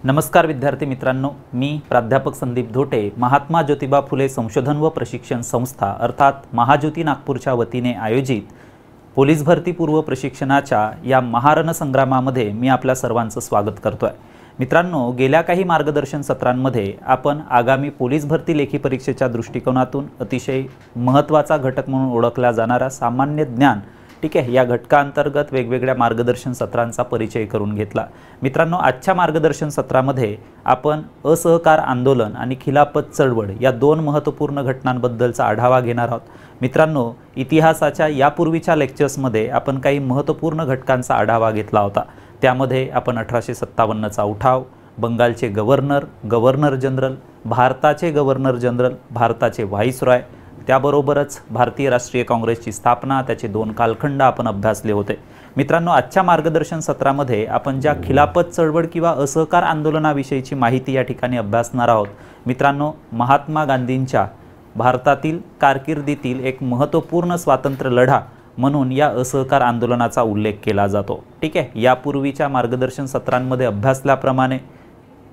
नमस्कार विद्यार्थी मित्रांनो, मी प्राध्यापक संदीप धोटे, महात्मा ज्योतिबा फुले संशोधन व प्रशिक्षण संस्था अर्थात महाज्योती नागपूरच्या वतीने आयोजित पोलीस भरती पूर्व प्रशिक्षणाच्या या महारणसंग्रामामध्ये मी आपल्या सर्वांचं स्वागत करतोय। मित्रांनो, गेल्या काही मार्गदर्शन सत्रांमध्ये आपण आगामी पोलीस भरती लेखी परीक्षेच्या दृष्टिकोनातून अतिशय महत्त्वाचा घटक म्हणून ओळखला जाणारा सामान्य ज्ञान या घटकांतर्गत वेगवेगळ्या मार्गदर्शन सत्रांचा परिचय करून घेतला। मित्रांनो, आजच्या मार्गदर्शन सत्रामध्ये आपण असहकार आंदोलन आणि खिलाफत चळवळ या दोन महत्त्वपूर्ण घटनांबद्दलचा आढावा घेणार आहोत। मित्रांनो, इतिहासाच्या यापूर्वीच्या लेक्चर्समध्ये आपण काही महत्त्वपूर्ण घटकांचा आढावा घेतला होता। त्यामध्ये आपण 1857चा उठाव, बंगालचे गव्हर्नर जनरल, भारताचे गव्हर्नर जनरल, भारताचे व्हाईसरॉय, त्याबरोबरच भारतीय राष्ट्रीय काँग्रेसची स्थापना, त्याचे दोन कालखंड आपण अभ्यासले होते। मित्रांनो, आजच्या मार्गदर्शन सत्रामध्ये आपण ज्या खिलाफत चळवळ किंवा असहकार आंदोलनाविषयीची माहिती या ठिकाणी अभ्यासणार आहोत। मित्रांनो, महात्मा गांधींच्या भारतातील कारकिर्दीतील एक महत्त्वपूर्ण स्वातंत्र्य लढा म्हणून या असहकार आंदोलनाचा उल्लेख केला जातो। यापूर्वीच्या मार्गदर्शन सत्रांमध्ये अभ्यासल्याप्रमाणे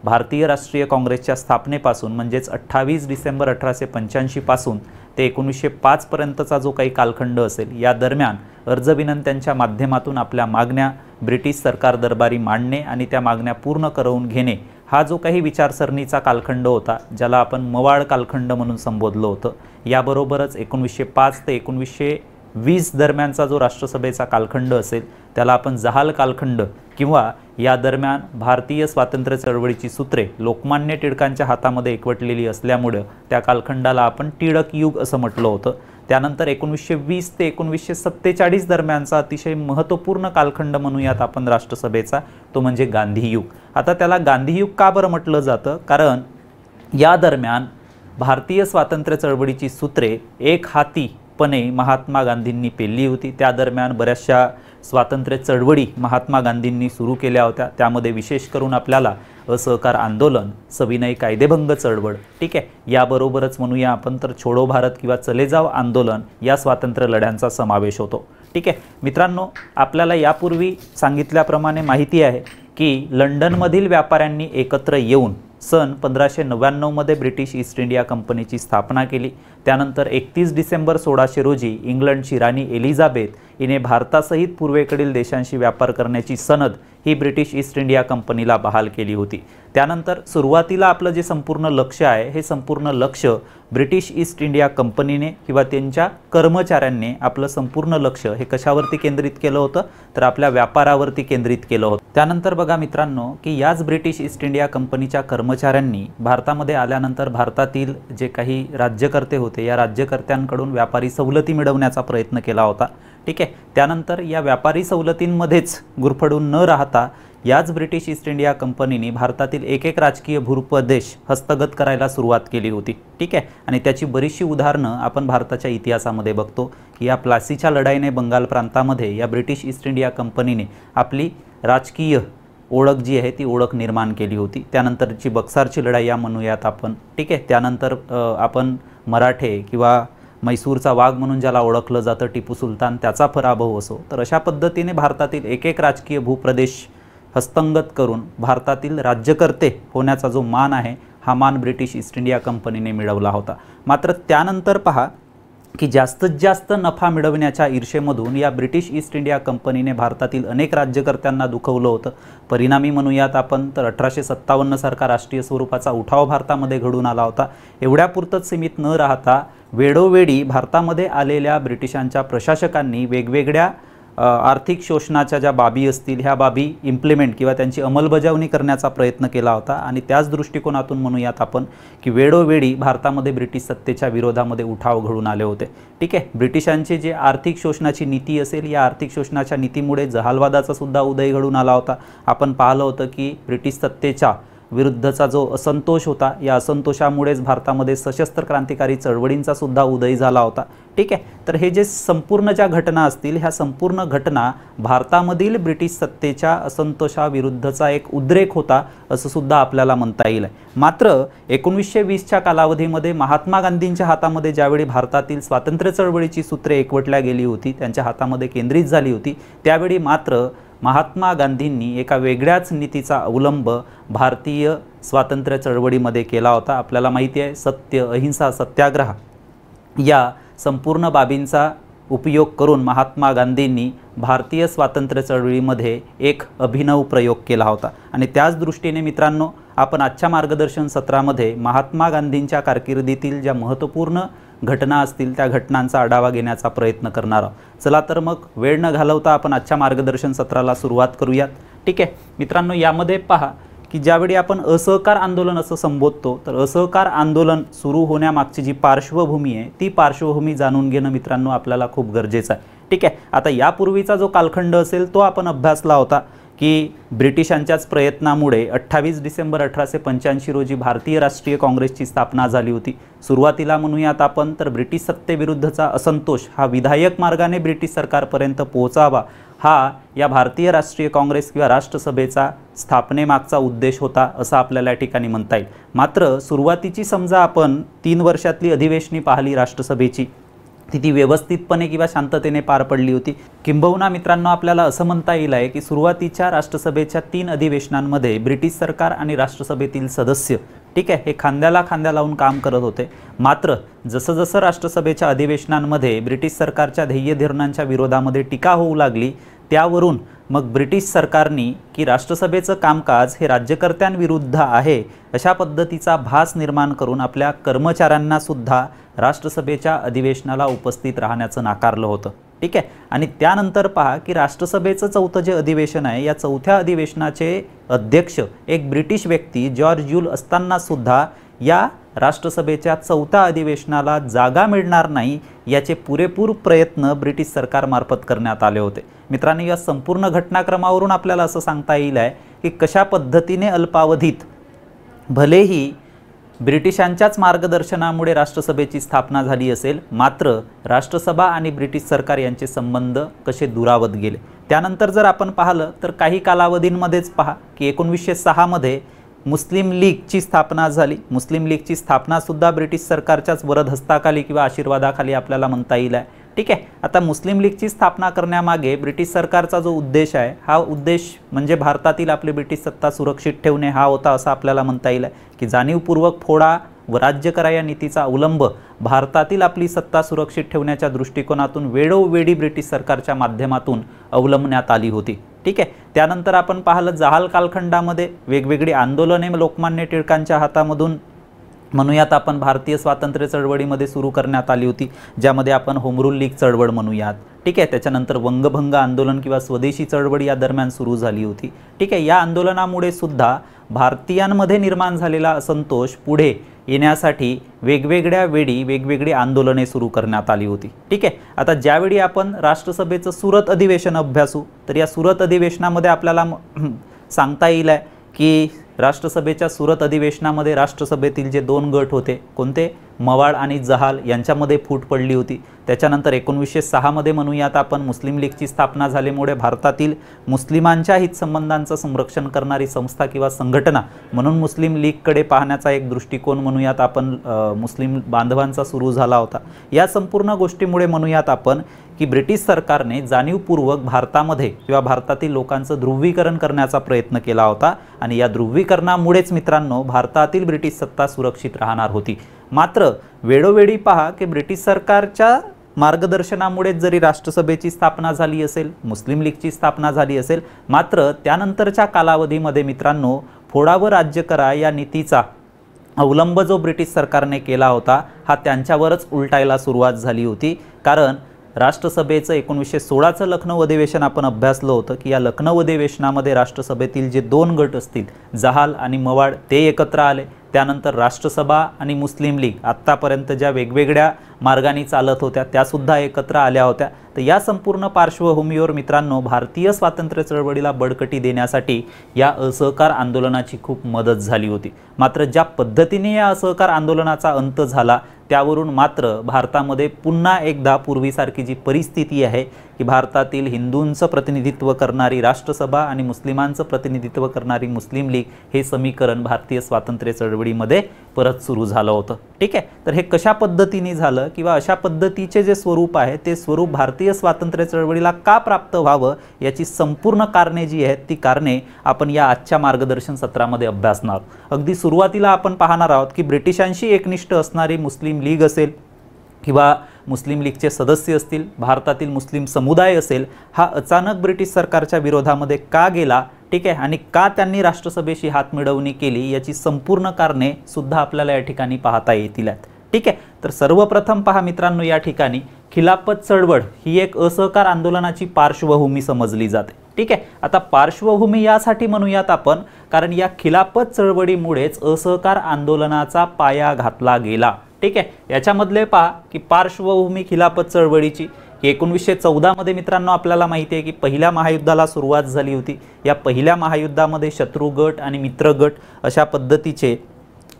भारतीय राष्ट्रीय काँग्रेसच्या स्थापनेपासून म्हणजेच 28 डिसेंबर 1885 पासून ते 1905 पर्यंतचा जो काही कालखंड असेल, या दरम्यान अर्ज विनंत्यांच्या माध्यमातून आपल्या मागण्या ब्रिटिश सरकार दरबारी मांडणे आणि त्या मागण्या पूर्ण करवून घेणे हा जो काही विचारसरणीचा कालखंड होता, ज्याला आपण मवाळ कालखंड म्हणून संबोधलं होतं। याबरोबरच 1905 ते 1920 दरम्यानचा जो राष्ट्रसभेचा कालखंड असेल त्याला आपण जहाल कालखंड किंवा या दरम्यान भारतीय स्वातंत्र्य चळवळीची सूत्रे लोकमान्य टिळकांच्या हातामध्ये एकवटलेली असल्यामुळे त्या कालखंडाला आपण टिळक युग असं म्हटलं होतं। त्यानंतर 1920 ते 1947 दरम्यानचा अतिशय महत्त्वपूर्ण कालखंड म्हणूयात आपण राष्ट्रसभेचा, तो म्हणजे गांधी युग। आता त्याला गांधी युग का बरं म्हटलं जातं? कारण या दरम्यान भारतीय स्वातंत्र्य चळवळीची सूत्रे एक हातीपणे महात्मा गांधींनी पेलली होती। त्या दरम्यान बऱ्याचशा स्वातंत्र्य चळवळी महात्मा गांधींनी सुरू केल्या होत्या। त्यामध्ये विशेष करून आपल्याला असहकार आंदोलन, सविनय कायदेभंग चळवळ, याबरोबरच म्हणूया आपण तर छोडो भारत किंवा चले जाव आंदोलन या स्वातंत्र्य लढ्यांचा समावेश होतो। मित्रांनो, आपल्याला यापूर्वी सांगितल्याप्रमाणे माहिती आहे की लंडनमधील व्यापाऱ्यांनी एकत्र येऊन सन 1599 मध्ये ब्रिटिश ईस्ट इंडिया कंपनीची स्थापना केली। त्यानंतर 31 डिसेंबर 1600 रोजी इंग्लंडची राणी एलिझाबेथ हिने भारतासहित पूर्वेकडील देशांशी व्यापार करण्याची सनद ही ब्रिटिश ईस्ट इंडिया कंपनीला बहाल केली होती। त्यानंतर सुरुवातीला आपलं जे संपूर्ण लक्ष आहे, हे संपूर्ण लक्ष ब्रिटिश ईस्ट इंडिया कंपनीने किंवा त्यांच्या कर्मचाऱ्यांनी आपलं संपूर्ण लक्ष हे कशावरती केंद्रित केलं होतं, तर आपल्या व्यापारावरती केंद्रित केलं होतं। त्यानंतर बघा मित्रांनो, की याच ब्रिटिश ईस्ट इंडिया कंपनीच्या कर्मचाऱ्यांनी भारतामध्ये आल्यानंतर भारतातील जे काही राज्यकर्ते होते, या राज्यकर्त्यांकडून व्यापारी सवलती मिळवण्याचा प्रयत्न केला होता। त्यानंतर या व्यापारी सवलतींमध्येच गुरफडून न राहता याच ब्रिटिश ईस्ट इंडिया कंपनीने भारतातील एक राजकीय भूप्रदेश हस्तगत करायला सुरुवात केली होती। आणि त्याची बरीचशी उदाहरणं आपण भारताच्या इतिहासामध्ये बघतो की या प्लासीच्या लढाईने बंगाल प्रांतामध्ये या ब्रिटिश ईस्ट इंडिया कंपनीने आपली राजकीय ओळख जी आहे ती ओळख निर्माण केली होती। त्यानंतरची बक्सारची लढाई या म्हणूयात आपण। त्यानंतर आपण मराठे किंवा मैसूरचा वाघ म्हणून ज्याला ओळखलं जातं टिपू सुलतान, त्याचा पराभव असो, तर अशा पद्धतीने भारतातील एक राजकीय भूप्रदेश हस्तंगत करून भारतातील राज्यकर्ते होण्याचा जो मान आहे, हा मान ब्रिटिश ईस्ट इंडिया कंपनीने मिळवला होता। मात्र त्यानंतर पहा की जास्तीत जास्त नफा मिळवण्याच्या ईर्षेमधून या ब्रिटिश ईस्ट इंडिया कंपनीने भारतातील अनेक राज्यकर्त्यांना दुखवलं होतं। परिणामी म्हणूयात आपण तर 1857 सारखा राष्ट्रीय स्वरूपाचा उठाव भारतामध्ये घडून आला होता। एवढ्यापुरतच सीमित न राहता वेळोवेळी भारतामध्ये आलेल्या ब्रिटिशांच्या प्रशासकांनी वेगवेगळ्या आर्थिक शोषणाच्या ज्या बाबी असतील, ह्या बाबी इम्प्लिमेंट किंवा त्यांची अंमलबजावणी करण्याचा प्रयत्न केला होता। आणि त्याच दृष्टिकोनातून म्हणूयात आपण की वेळोवेळी भारतामध्ये ब्रिटिश सत्तेच्या विरोधामध्ये उठाव घडून आले होते। ब्रिटिशांची जे आर्थिक शोषणाची नीती असेल, या आर्थिक शोषणाच्या नीतीमुळे जहालवादाचा सुद्धा उदय घडून आला होता। आपण पाहिलं होतं की ब्रिटिश सत्तेच्या विरुद्धचा जो असंतोष होता, या असंतोषामुळेच भारतामध्ये सशस्त्र क्रांतिकारी चळवळींचा सुद्धा उदय झाला होता। तर हे जे संपूर्ण ज्या घटना असतील, ह्या संपूर्ण घटना भारतामधील ब्रिटिश सत्तेच्या असंतोषाविरुद्धचा एक उद्रेक होता असं सुद्धा आपल्याला म्हणता येईल। मात्र 1920च्या कालावधीमध्ये महात्मा गांधींच्या हातामध्ये ज्यावेळी भारतातील स्वातंत्र्य चळवळीची सूत्रे एकवटल्या गेली होती, त्यांच्या हातामध्ये केंद्रित झाली होती, त्यावेळी मात्र महात्मा गांधींनी एका वेगळ्याच नीतीचा अवलंब भारतीय स्वातंत्र्य चळवळीमध्ये केला होता। आपल्याला माहिती आहे, सत्य, अहिंसा, सत्याग्रह या संपूर्ण बाबींचा उपयोग करून महात्मा गांधींनी भारतीय स्वातंत्र्य चळवळीमध्ये एक अभिनव प्रयोग केला होता। आणि त्याच दृष्टीने मित्रांनो, आपण आजच्या मार्गदर्शन सत्रामध्ये महात्मा गांधींच्या कारकिर्दीतील ज्या महत्त्वपूर्ण घटना असतील त्या घटनांचा आढावा घेण्याचा प्रयत्न करणार आहोत। चला तर मग वेळ न घालवता आपण आजच्या मार्गदर्शन सत्राला सुरुवात करूयात। ठीक आहे मित्रांनो, यामध्ये पहा की ज्यावेळी आपण असहकार आंदोलन असं संबोधतो, तर असहकार आंदोलन सुरू होण्यामागची जी पार्श्वभूमी आहे ती पार्श्वभूमी जाणून घेणं मित्रांनो आपल्याला खूप गरजेचं आहे। ठीक आहे, आता यापूर्वीचा जो कालखंड असेल तो आपण अभ्यासला होता की ब्रिटिशांच्याच प्रयत्नामुळे 28 डिसेंबर 1885 रोजी भारतीय राष्ट्रीय काँग्रेसची स्थापना झाली होती। सुरुवातीला म्हणूयात आपण तर ब्रिटिश सत्तेविरुद्धचा असंतोष हा विधायक मार्गाने ब्रिटिश सरकारपर्यंत पोहोचावा, हा या भारतीय राष्ट्रीय काँग्रेस किंवा राष्ट्रसभेचा स्थापनेमागचा उद्देश होता असं आपल्याला या ठिकाणी म्हणता येईल। मात्र सुरुवातीची समजा आपण 3 वर्षातली अधिवेशने पाहिली राष्ट्रसभेची, ती व्यवस्थितपणे किंवा शांततेने पार पडली होती। किंबहुना मित्रांनो आपल्याला असं म्हणता येईल आहे की सुरुवातीच्या राष्ट्रसभेच्या 3 अधिवेशनांमध्ये ब्रिटिश सरकार आणि राष्ट्रसभेतील सदस्य ठीक आहे हे खांद्याला खांद्या लावून काम करत होते। मात्र जसं जसं राष्ट्रसभेच्या अधिवेशनांमध्ये ब्रिटिश सरकारच्या ध्येयधोरणांच्या विरोधामध्ये टीका होऊ लागली, त्यावरून मग ब्रिटिश सरकारने की राष्ट्रसभेचं कामकाज हे राज्यकर्त्यांविरुद्ध आहे अशा पद्धतीचा भास निर्माण करून आपल्या कर्मचाऱ्यांना सुद्धा राष्ट्रसभेच्या अधिवेशनाला उपस्थित राहण्याचं नाकारलं होतं। ठीक आहे, आणि त्यानंतर पहा की राष्ट्रसभेचं 4थं जे अधिवेशन आहे या 4थ्या अधिवेशनाचे अध्यक्ष एक ब्रिटिश व्यक्ती जॉर्ज यूल असताना सुद्धा या राष्ट्रसभेच्या 4थ्या अधिवेशनाला जागा मिळणार नाही याचे पुरेपूर प्रयत्न ब्रिटिश सरकारमार्फत करण्यात आले होते। मित्रांनो, या संपूर्ण घटनाक्रमावरून आपल्याला असं सांगता येईल आहे की कशा पद्धतीने अल्पावधीत भलेही ब्रिटिशांच्याच मार्गदर्शनामुळे राष्ट्रसभेची स्थापना झाली असेल, मात्र राष्ट्रसभा आणि ब्रिटिश सरकार यांचे संबंध कसे दुरावत गेले। त्यानंतर जर आपण पाहिलं तर काही कालावधींमध्येच पहा की 1906 मध्ये मुस्लिम लीगची स्थापना झाली। मुस्लिम लीगची स्थापना सुद्धा ब्रिटिश सरकारच्याच वरदहस्ताखाली किंवा आशीर्वादाखाली आपल्याला म्हणता येईल आहे। ठीक आहे, आता मुस्लिम लीगची स्थापना करण्यामागे ब्रिटिश सरकारचा जो उद्देश आहे हा उद्देश म्हणजे भारतातील आपली ब्रिटिश सत्ता सुरक्षित ठेवणे हा होता असं आपल्याला म्हणता येईल की जाणीवपूर्वक फोडा व राज्य करा या नीतीचा अवलंब भारतातील आपली सत्ता सुरक्षित ठेवण्याच्या दृष्टिकोनातून वेळोवेळी ब्रिटिश सरकारच्या माध्यमातून अवलंबण्यात आली होती। ठीक आहे, त्यानंतर आपण पाहिलं जहाल कालखंडामध्ये वेगवेगळी आंदोलने लोकमान्य टिळकांच्या हातामधून म्हणूयात आपण भारतीय स्वातंत्र्य चळवळीमध्ये सुरू करण्यात आली होती, ज्यामध्ये आपण होम रूल लीग चळवळ म्हणूयात। ठीक आहे, त्याच्यानंतर वंगभंग आंदोलन किंवा स्वदेशी चळवळ या दरम्यान सुरू झाली होती। ठीक आहे, या आंदोलनामुळे सुद्धा भारतीयांमध्ये निर्माण झालेला असंतोष पुढे येण्यासाठी वेगवेगळ्या वेळी वेगवेगळी आंदोलने सुरू करण्यात आली होती। ठीक आहे, आता ज्यावेळी आपण राष्ट्रसभेचं सुरत अधिवेशन अभ्यासू तर या सुरत अधिवेशनामध्ये आपल्याला सांगता येईल आहे की राष्ट्रसभेच्या सुरत अधिवेशनामध्ये राष्ट्रसभेतील जे 2 गट होते, कोणते, मवाळ आणि जहाल, यांच्यामध्ये फूट पडली होती। त्याच्यानंतर 1906 मध्ये म्हणूयात आपण मुस्लिम लीगची स्थापना झाल्यामुळे भारतातील मुस्लिमांच्या हितसंबंधांचं संरक्षण करणारी संस्था किंवा संघटना म्हणून मुस्लिम लीगकडे पाहण्याचा एक दृष्टिकोन म्हणूयात आपण मुस्लिम बांधवांचा सुरू झाला होता। या संपूर्ण गोष्टीमुळे म्हणूयात आपण की ब्रिटिश सरकारने जाणीवपूर्वक भारतामध्ये किंवा भारतातील लोकांचं ध्रुवीकरण करण्याचा प्रयत्न केला होता आणि या ध्रुवीकरणामुळेच मित्रांनो भारतातील ब्रिटिश सत्ता सुरक्षित राहणार होती। मात्र वेळोवेळी पहा की ब्रिटिश सरकारच्या मार्गदर्शनामुळे जरी राष्ट्रसभेची स्थापना झाली असेल, मुस्लिम लीगची स्थापना झाली असेल, मात्र त्यानंतरच्या कालावधीमध्ये मित्रांनो फोडा व राज्य करा या नीतीचा अवलंब जो ब्रिटिश सरकारने केला होता हा त्यांच्यावरच उलटायला सुरुवात झाली होती। कारण राष्ट्रसभेचं 1916चं लखनौ अधिवेशन आपण अभ्यासलं होतं की या लखनौ अधिवेशनामध्ये राष्ट्रसभेतील जे 2 गट असतील जहाल आणि मवाळ ते एकत्र आले। त्यानंतर राष्ट्रसभा आणि मुस्लिम लीग आत्तापर्यंत ज्या वेगवेगळ्या मार्गाने चालत होत्या त्यासुद्धा एकत्र आल्या होत्या। तर या संपूर्ण पार्श्वभूमीवर मित्रांनो भारतीय स्वातंत्र्य चळवळीला बळकटी देण्यासाठी या असहकार आंदोलनाची खूप मदत झाली होती। मात्र ज्या पद्धतीने या असहकार आंदोलनाचा अंत झाला त्यावरून मात्र भारतामध्ये पुन्हा एकदा पूर्वीसारखी जी परिस्थिती आहे की भारतातील हिंदूंचं प्रतिनिधित्व करणारी राष्ट्रसभा आणि मुस्लिमांचं प्रतिनिधित्व करणारी मुस्लिम लीग हे समीकरण भारतीय स्वातंत्र्य चळवळीमध्ये परत सुरू झालं होतं। ठीक आहे, तर हे कशा पद्धतीने झालं किंवा अशा पद्धतीचे जे स्वरूप आहे ते स्वरूप भारतीय स्वातंत्र्य चळवळीला का प्राप्त व्हावं याची संपूर्ण कारणे जी आहेत ती कारणे आपण या आजच्या मार्गदर्शन सत्रामध्ये अभ्यासणार आहोत। अगदी सुरुवातीला आपण पाहणार आहोत की ब्रिटिशांशी एकनिष्ठ असणारी मुस्लिम लीग असेल किंवा मुस्लिम लीगचे सदस्य असतील, भारतातील मुस्लिम समुदाय असेल, हा अचानक ब्रिटिश सरकारच्या विरोधामध्ये का गेला, ठीक आहे, आणि का त्यांनी राष्ट्रसभेशी हातमिळवणी केली याची संपूर्ण कारणे सुद्धा आपल्याला या ठिकाणी पाहता येतील। ठीक आहे, तर सर्वप्रथम पहा मित्रांनो, या ठिकाणी खिलाफत चळवळ ही एक असहकार आंदोलनाची पार्श्वभूमी समजली जाते। ठीक आहे, आता पार्श्वभूमी यासाठी म्हणूयात आपण कारण या खिलाफत चळवळीमुळेच असहकार आंदोलनाचा पाया घातला गेला। ठीक आहे, याच्यामधले पहा की पार्श्वभूमी खिलाफत चळवळीची 1914 मध्ये मित्रांनो आपल्याला माहिती आहे की पहिल्या महायुद्धाला सुरुवात झाली होती। या पहिल्या महायुद्धामध्ये शत्रू गट आणि मित्र गट अशा पद्धतीचे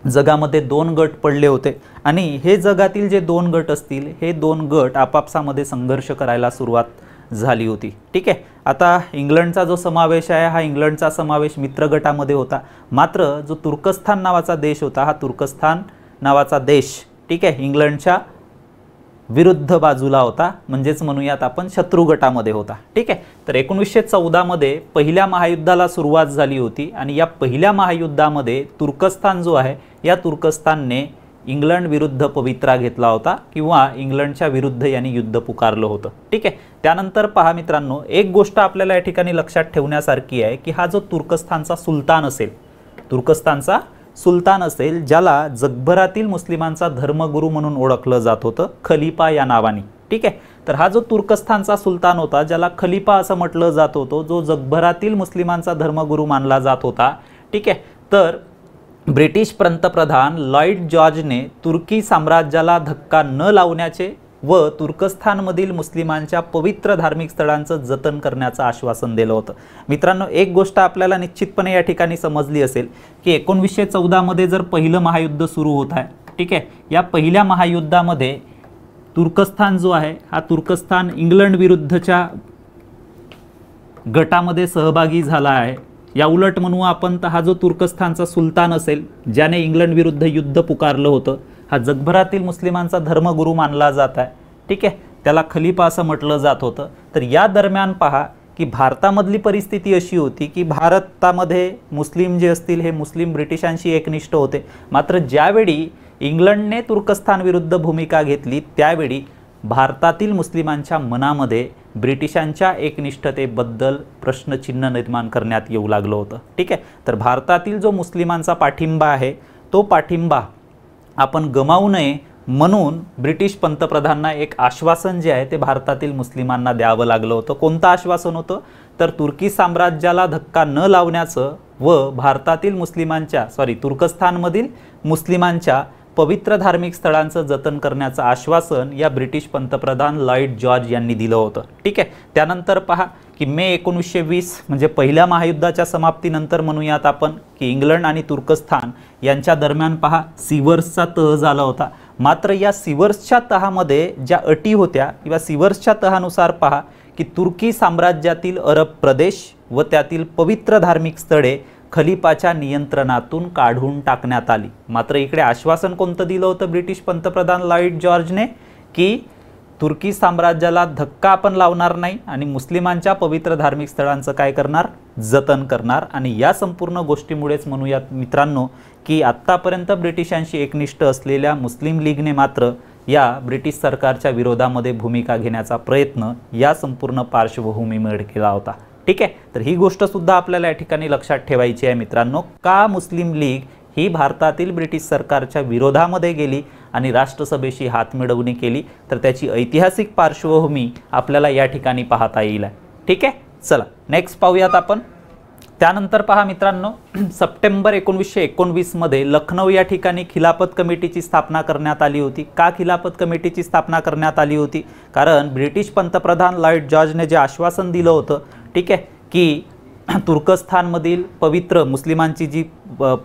जगामध्ये 2 गट पडले होते आणि हे जगातील जे 2 गट असतील हे 2 गट आपापसामध्ये संघर्ष करायला सुरुवात झाली होती। ठीक आहे, आता इंग्लंडचा जो समावेश आहे हा इंग्लंडचा समावेश मित्र गटामध्ये होता, मात्र जो तुर्कस्तान नावाचा देश होता हा तुर्कस्तान नावाचा देश ठीक आहे इंग्लंडच्या विरुद्ध बाजूला होता, म्हणजेच म्हणूयात आपण शत्रू गटामध्ये होता। ठीक आहे, तर 1914 मध्ये पहिल्या महायुद्धाला सुरुवात झाली होती आणि या पहिल्या महायुद्धामध्ये तुर्कस्तान जो आहे या तुर्कस्तानने इंग्लंड विरुद्ध पवित्रा घेतला होता किंवा इंग्लंडच्या विरुद्ध यांनी युद्ध पुकारलं होतं। ठीक आहे, त्यानंतर पहा मित्रांनो, एक गोष्ट आपल्याला या ठिकाणी लक्षात ठेवण्यासारखी आहे की हा जो तुर्कस्तानचा सुलतान असेल, तुर्कस्तानचा सुलतान असेल, ज्याला जगभरातील मुस्लिमांचा धर्मगुरू म्हणून ओळखलं जात होतं खलिफा या नावाने। ठीक आहे, तर हा जो तुर्कस्तानचा सुलतान होता ज्याला खलिफा असं म्हटलं जात होतं, जो जगभरातील मुस्लिमांचा धर्मगुरू मानला जात होता। ठीक आहे, तर ब्रिटिश पंतप्रधान लॉर्ड जॉर्जने तुर्की साम्राज्याला धक्का न लावण्याचे व तुर्कस्तानमधील मुस्लिमांच्या पवित्र धार्मिक स्थळांचं जतन करण्याचं आश्वासन दिलं होतं। मित्रांनो, एक गोष्ट आपल्याला निश्चितपणे या ठिकाणी समजली असेल की 1914 मध्ये जर पहिलं महायुद्ध सुरू होत आहे, ठीक आहे, या पहिल्या महायुद्धामध्ये तुर्कस्तान जो आहे हा तुर्कस्तान इंग्लंड विरुद्धच्या गटामध्ये सहभागी झाला आहे। या उलट म्हणू आपण तर हा जो तुर्कस्तानचा सुलतान असेल ज्याने इंग्लंड विरुद्ध युद्ध पुकारलं होतं हा जगभरातील मुस्लिमांचा धर्मगुरू मानला जात आहे। ठीक आहे, त्याला खलिफा असं म्हटलं जात होतं। तर या दरम्यान पहा की भारतामधली परिस्थिती अशी होती की भारतामध्ये मुस्लिम जे असतील हे मुस्लिम ब्रिटिशांशी एकनिष्ठ होते, मात्र ज्यावेळी इंग्लंडने तुर्कस्तान विरुद्ध भूमिका घेतली त्यावेळी भारतातील मुस्लिमांच्या मनामध्ये ब्रिटिशांच्या एकनिष्ठतेबद्दल प्रश्नचिन्ह निर्माण करण्यात येऊ लागलं होतं। ठीक आहे, तर भारतातील जो मुस्लिमांचा पाठिंबा आहे तो पाठिंबा आपण गमावू नये म्हणून ब्रिटिश पंतप्रधानांना एक आश्वासन जे आहे ते भारतातील मुस्लिमांना द्यावं लागलं होतं। कोणतं आश्वासन होतं तर तुर्की साम्राज्याला धक्का न लावण्याचं व भारतातील मुस्लिमांच्या तुर्कस्तानमधील मुस्लिमांच्या पवित्र धार्मिक स्थळांचं जतन करण्याचं आश्वासन या ब्रिटिश पंतप्रधान लॉर्ड जॉर्ज यांनी दिलं होतं। ठीक आहे, त्यानंतर पहा की मे 1920 म्हणजे पहिल्या महायुद्धाच्या समाप्तीनंतर म्हणूयात आपण की इंग्लंड आणि तुर्कस्तान यांच्या दरम्यान पहा सिवर्सचा तह झाला होता। मात्र या सिवर्सच्या तहामध्ये ज्या अटी होत्या किंवा सिवर्सच्या तहानुसार पहा की तुर्की साम्राज्यातील अरब प्रदेश व त्यातील पवित्र धार्मिक स्थळे खलिफाच्या नियंत्रणातून काढून टाकण्यात आली। मात्र इकडे आश्वासन कोणतं दिलं होतं ब्रिटिश पंतप्रधान लॉर्ड जॉर्जने की तुर्की साम्राज्याला धक्का आपण लावणार नाही आणि मुस्लिमांच्या पवित्र धार्मिक स्थळांचं काय करणार, जतन करणार। आणि या संपूर्ण गोष्टीमुळेच म्हणूयात मित्रांनो की आत्तापर्यंत ब्रिटिशांशी एकनिष्ठ असलेल्या मुस्लिम लीगने मात्र या ब्रिटिश सरकारच्या विरोधामध्ये भूमिका घेण्याचा प्रयत्न या संपूर्ण पार्श्वभूमीमुळे केला होता। ठीक आहे, तर ही गोष्ट सुद्धा आपल्याला या ठिकाणी लक्षात ठेवायची आहे मित्रांनो, का मुस्लिम लीग ही भारतातील ब्रिटिश सरकारच्या विरोधामध्ये गेली आणि राष्ट्रसभेशी हातमिळवणी केली, तर त्याची ऐतिहासिक पार्श्वभूमी आपल्याला या ठिकाणी पाहता येईल। ठीक आहे, चला नेक्स्ट पाहूयात आपण। त्यानंतर पहा मित्रांनो, सप्टेंबर 1919 मध्ये लखनौ या ठिकाणी खिलाफत कमिटीची स्थापना करण्यात आली होती। का खिलाफत कमिटीची स्थापना करण्यात आली होती? कारण ब्रिटिश पंतप्रधान लॉर्ड जॉर्जने जे आश्वासन दिलं होतं, ठीक आहे, की तुर्कस्तानमधील पवित्र मुस्लिमांची जी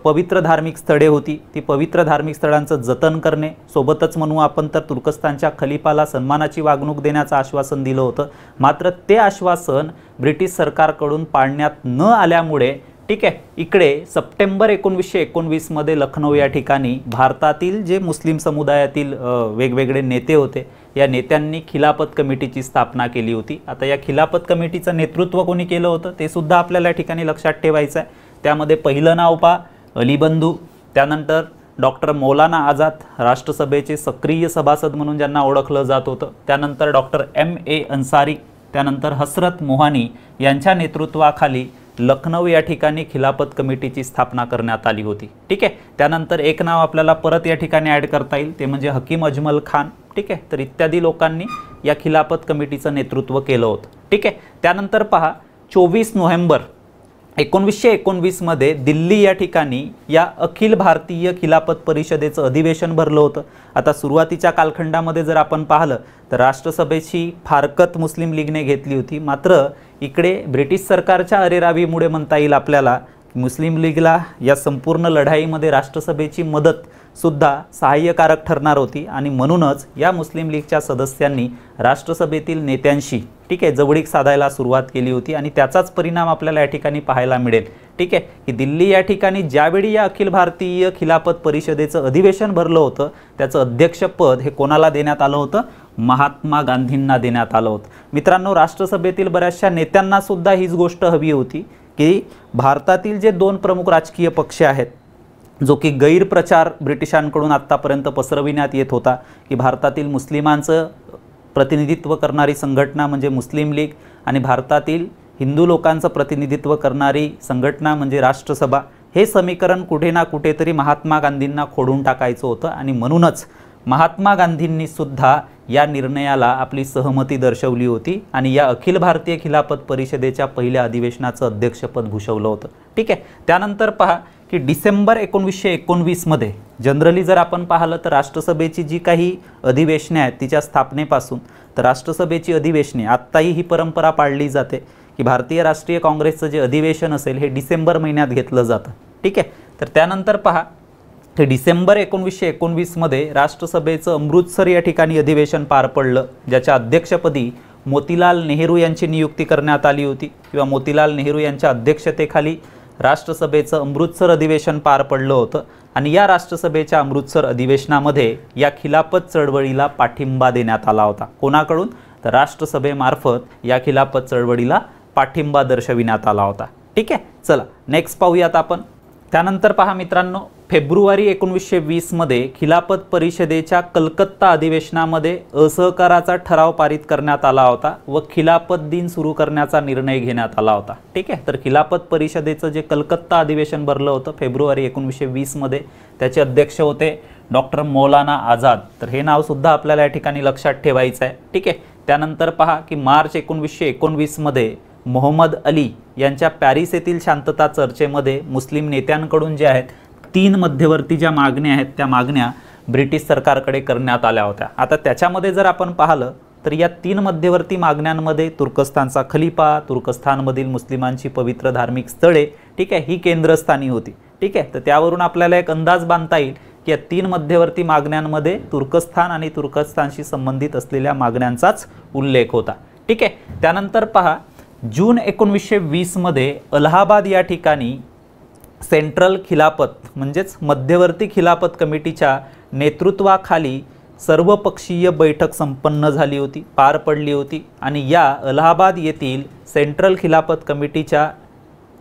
पवित्र धार्मिक स्थळे होती ती पवित्र धार्मिक स्थळांचं जतन करणे, सोबतच म्हणू आपण तर तुर्कस्तानच्या खलिफाला सन्मानाची वागणूक देण्याचं आश्वासन दिलं होतं। मात्र ते आश्वासन ब्रिटिश सरकारकडून पाळण्यात न आल्यामुळे ठीक आहे, इकडे सप्टेंबर 1919 मध्ये लखनौ या ठिकाणी भारतातील जे मुस्लिम समुदायातील वेगवेगळे नेते होते, या नेत्यांनी खिलाफत कमिटीची स्थापना केली होती। आता या खिलाफत कमिटीचं नेतृत्व कोणी केलं होतं ते सुद्धा आपल्याला या ठिकाणी लक्षात ठेवायचं आहे। त्यामध्ये पहिलं नाव पहा अली बंधू, त्यानंतर डॉक्टर मौलाना आझाद राष्ट्रसभेचे सक्रिय सभासद म्हणून ज्यांना ओळखलं जात होतं, त्यानंतर डॉक्टर M.A. अन्सारी, त्यानंतर हसरत मोहानी यांच्या नेतृत्वाखाली लखनौ या ठिकाणी खिलाफत कमिटीची स्थापना करण्यात आली होती। ठीक आहे, त्यानंतर एक नाव आपल्याला परत या ठिकाणी ॲड करता येईल ते म्हणजे हकीम अजमल खान। ठीक आहे, तर इत्यादी लोकांनी या खिलाफत कमिटीचं नेतृत्व केलं होतं। ठीक आहे, त्यानंतर पहा 24 नोव्हेंबर 1919 मध्ये दिल्ली या ठिकाणी या अखिल भारतीय खिलाफत परिषदेचं अधिवेशन भरलं होतं। आता सुरुवातीच्या कालखंडामध्ये जर आपण पाहिलं तर राष्ट्रसभेची फारकत मुस्लिम लीगने घेतली होती, मात्र इकडे ब्रिटिश सरकारच्या अरेरावीमुळे म्हणता येईल आपल्याला मुस्लिम लीगला या संपूर्ण लढाईमध्ये राष्ट्रसभेची मदत सुद्धा सहाय्यकारक ठरणार होती आणि म्हणूनच या मुस्लिम लीगच्या सदस्यांनी राष्ट्रसभेतील नेत्यांशी ठीक आहे जवळीक साधायला सुरुवात केली होती आणि त्याचाच परिणाम आपल्याला या ठिकाणी पाहायला मिळेल। ठीक आहे, की दिल्ली या ठिकाणी ज्यावेळी या अखिल भारतीय खिलाफत परिषदेचं अधिवेशन भरलं होतं त्याचं अध्यक्षपद हे कोणाला देण्यात आलं होतं, महात्मा गांधींना देण्यात आलं होतं। मित्रांनो, राष्ट्रसभेतील बऱ्याचशा नेत्यांना सुद्धा हीच गोष्ट हवी होती की भारतातील जे दोन प्रमुख राजकीय पक्ष आहेत, जो की गैरप्रचार ब्रिटिशांकडून आत्तापर्यंत पसरविण्यात येत होता की भारतातील मुस्लिमांचं प्रतिनिधित्व करणारी संघटना म्हणजे मुस्लिम लीग आणि भारतातील हिंदू लोकांचं प्रतिनिधित्व करणारी संघटना म्हणजे राष्ट्रसभा, हे समीकरण कुठे ना कुठेतरी महात्मा गांधींना खोडून टाकायचं होतं आणि म्हणूनच महात्मा गांधींनी सुद्धा या निर्णयाला आपली सहमती दर्शवली होती आणि या अखिल भारतीय खिलाफत परिषदेच्या पहिल्या अधिवेशनाचं अध्यक्षपद भूषवलं होतं। ठीक आहे, त्यानंतर पहा की डिसेंबर 1919 मध्ये जनरली जर आपण पाहिलं तर राष्ट्रसभेची जी काही अधिवेशने आहेत तिच्या स्थापनेपासून तर राष्ट्रसभेची अधिवेशने आत्ताही ही परंपरा पाळली जाते की भारतीय राष्ट्रीय काँग्रेसचं जे अधिवेशन असेल हे डिसेंबर महिन्यात घेतलं जातं। ठीक आहे, तर त्यानंतर पहा हे डिसेंबर 1919 मध्ये राष्ट्रसभेचं अमृतसर या ठिकाणी अधिवेशन पार पडलं, ज्याच्या अध्यक्षपदी मोतीलाल नेहरू यांची नियुक्ती करण्यात आली होती किंवा मोतीलाल नेहरू यांच्या अध्यक्षतेखाली राष्ट्रसभेचं अमृतसर अधिवेशन पार पडलं होतं आणि या राष्ट्रसभेच्या अमृतसर अधिवेशनामध्ये या खिलाफत चळवळीला पाठिंबा देण्यात आला होता। कोणाकडून, तर राष्ट्रसभेमार्फत या खिलाफत चळवळीला पाठिंबा दर्शविण्यात आला होता। ठीक आहे, चला नेक्स्ट पाहूयात आपण। त्यानंतर पहा मित्रांनो, फेब्रुवारी 1920 मध्ये खिलाफत परिषदेच्या कलकत्ता अधिवेशनामध्ये असहकाराचा ठराव पारित करण्यात आला होता व खिलाफत दिन सुरू करण्याचा निर्णय घेण्यात आला होता। ठीक आहे, तर खिलाफत परिषदेचं जे कलकत्ता अधिवेशन भरलं होतं फेब्रुवारी 1920 मध्ये, त्याचे अध्यक्ष होते डॉक्टर मौलाना आझाद, तर हे नाव सुद्धा आपल्याला या ठिकाणी लक्षात ठेवायचं आहे। ठीक आहे, त्यानंतर पहा की मार्च 1919 मध्ये मोहम्मद अली यांच्या पॅरिस येथील शांतता चर्चेमध्ये मुस्लिम नेत्यांकडून जे आहेत 3 मध्यवर्ती ज्या मागण्या आहेत त्या मागण्या ब्रिटिश सरकारकडे करण्यात आल्या होत्या। आता त्याच्यामध्ये जर आपण पाहिलं तर या 3 मध्यवर्ती मागण्यांमध्ये तुर्कस्तानचा खलिफा, तुर्कस्तानमधील मुस्लिमांची पवित्र धार्मिक स्थळे ठीक आहे ही केंद्रस्थानी होती। ठीक आहे, तर त्यावरून आपल्याला एक अंदाज बांधता येईल की या 3 मध्यवर्ती मागण्यांमध्ये तुर्कस्तान आणि तुर्कस्तानशी संबंधित असलेल्या मागण्यांचाच उल्लेख होता। ठीक आहे, त्यानंतर पहा जून 1920 मध्ये अलाहाबाद या ठिकाणी सेंट्रल खिलाफत म्हणजेच मध्यवर्ती खिलाफत कमिटीच्या नेतृत्वाखाली सर्वपक्षीय बैठक संपन्न झाली होती, पार पडली होती आणि या अलाहाबाद येथील सेंट्रल खिलाफत कमिटीच्या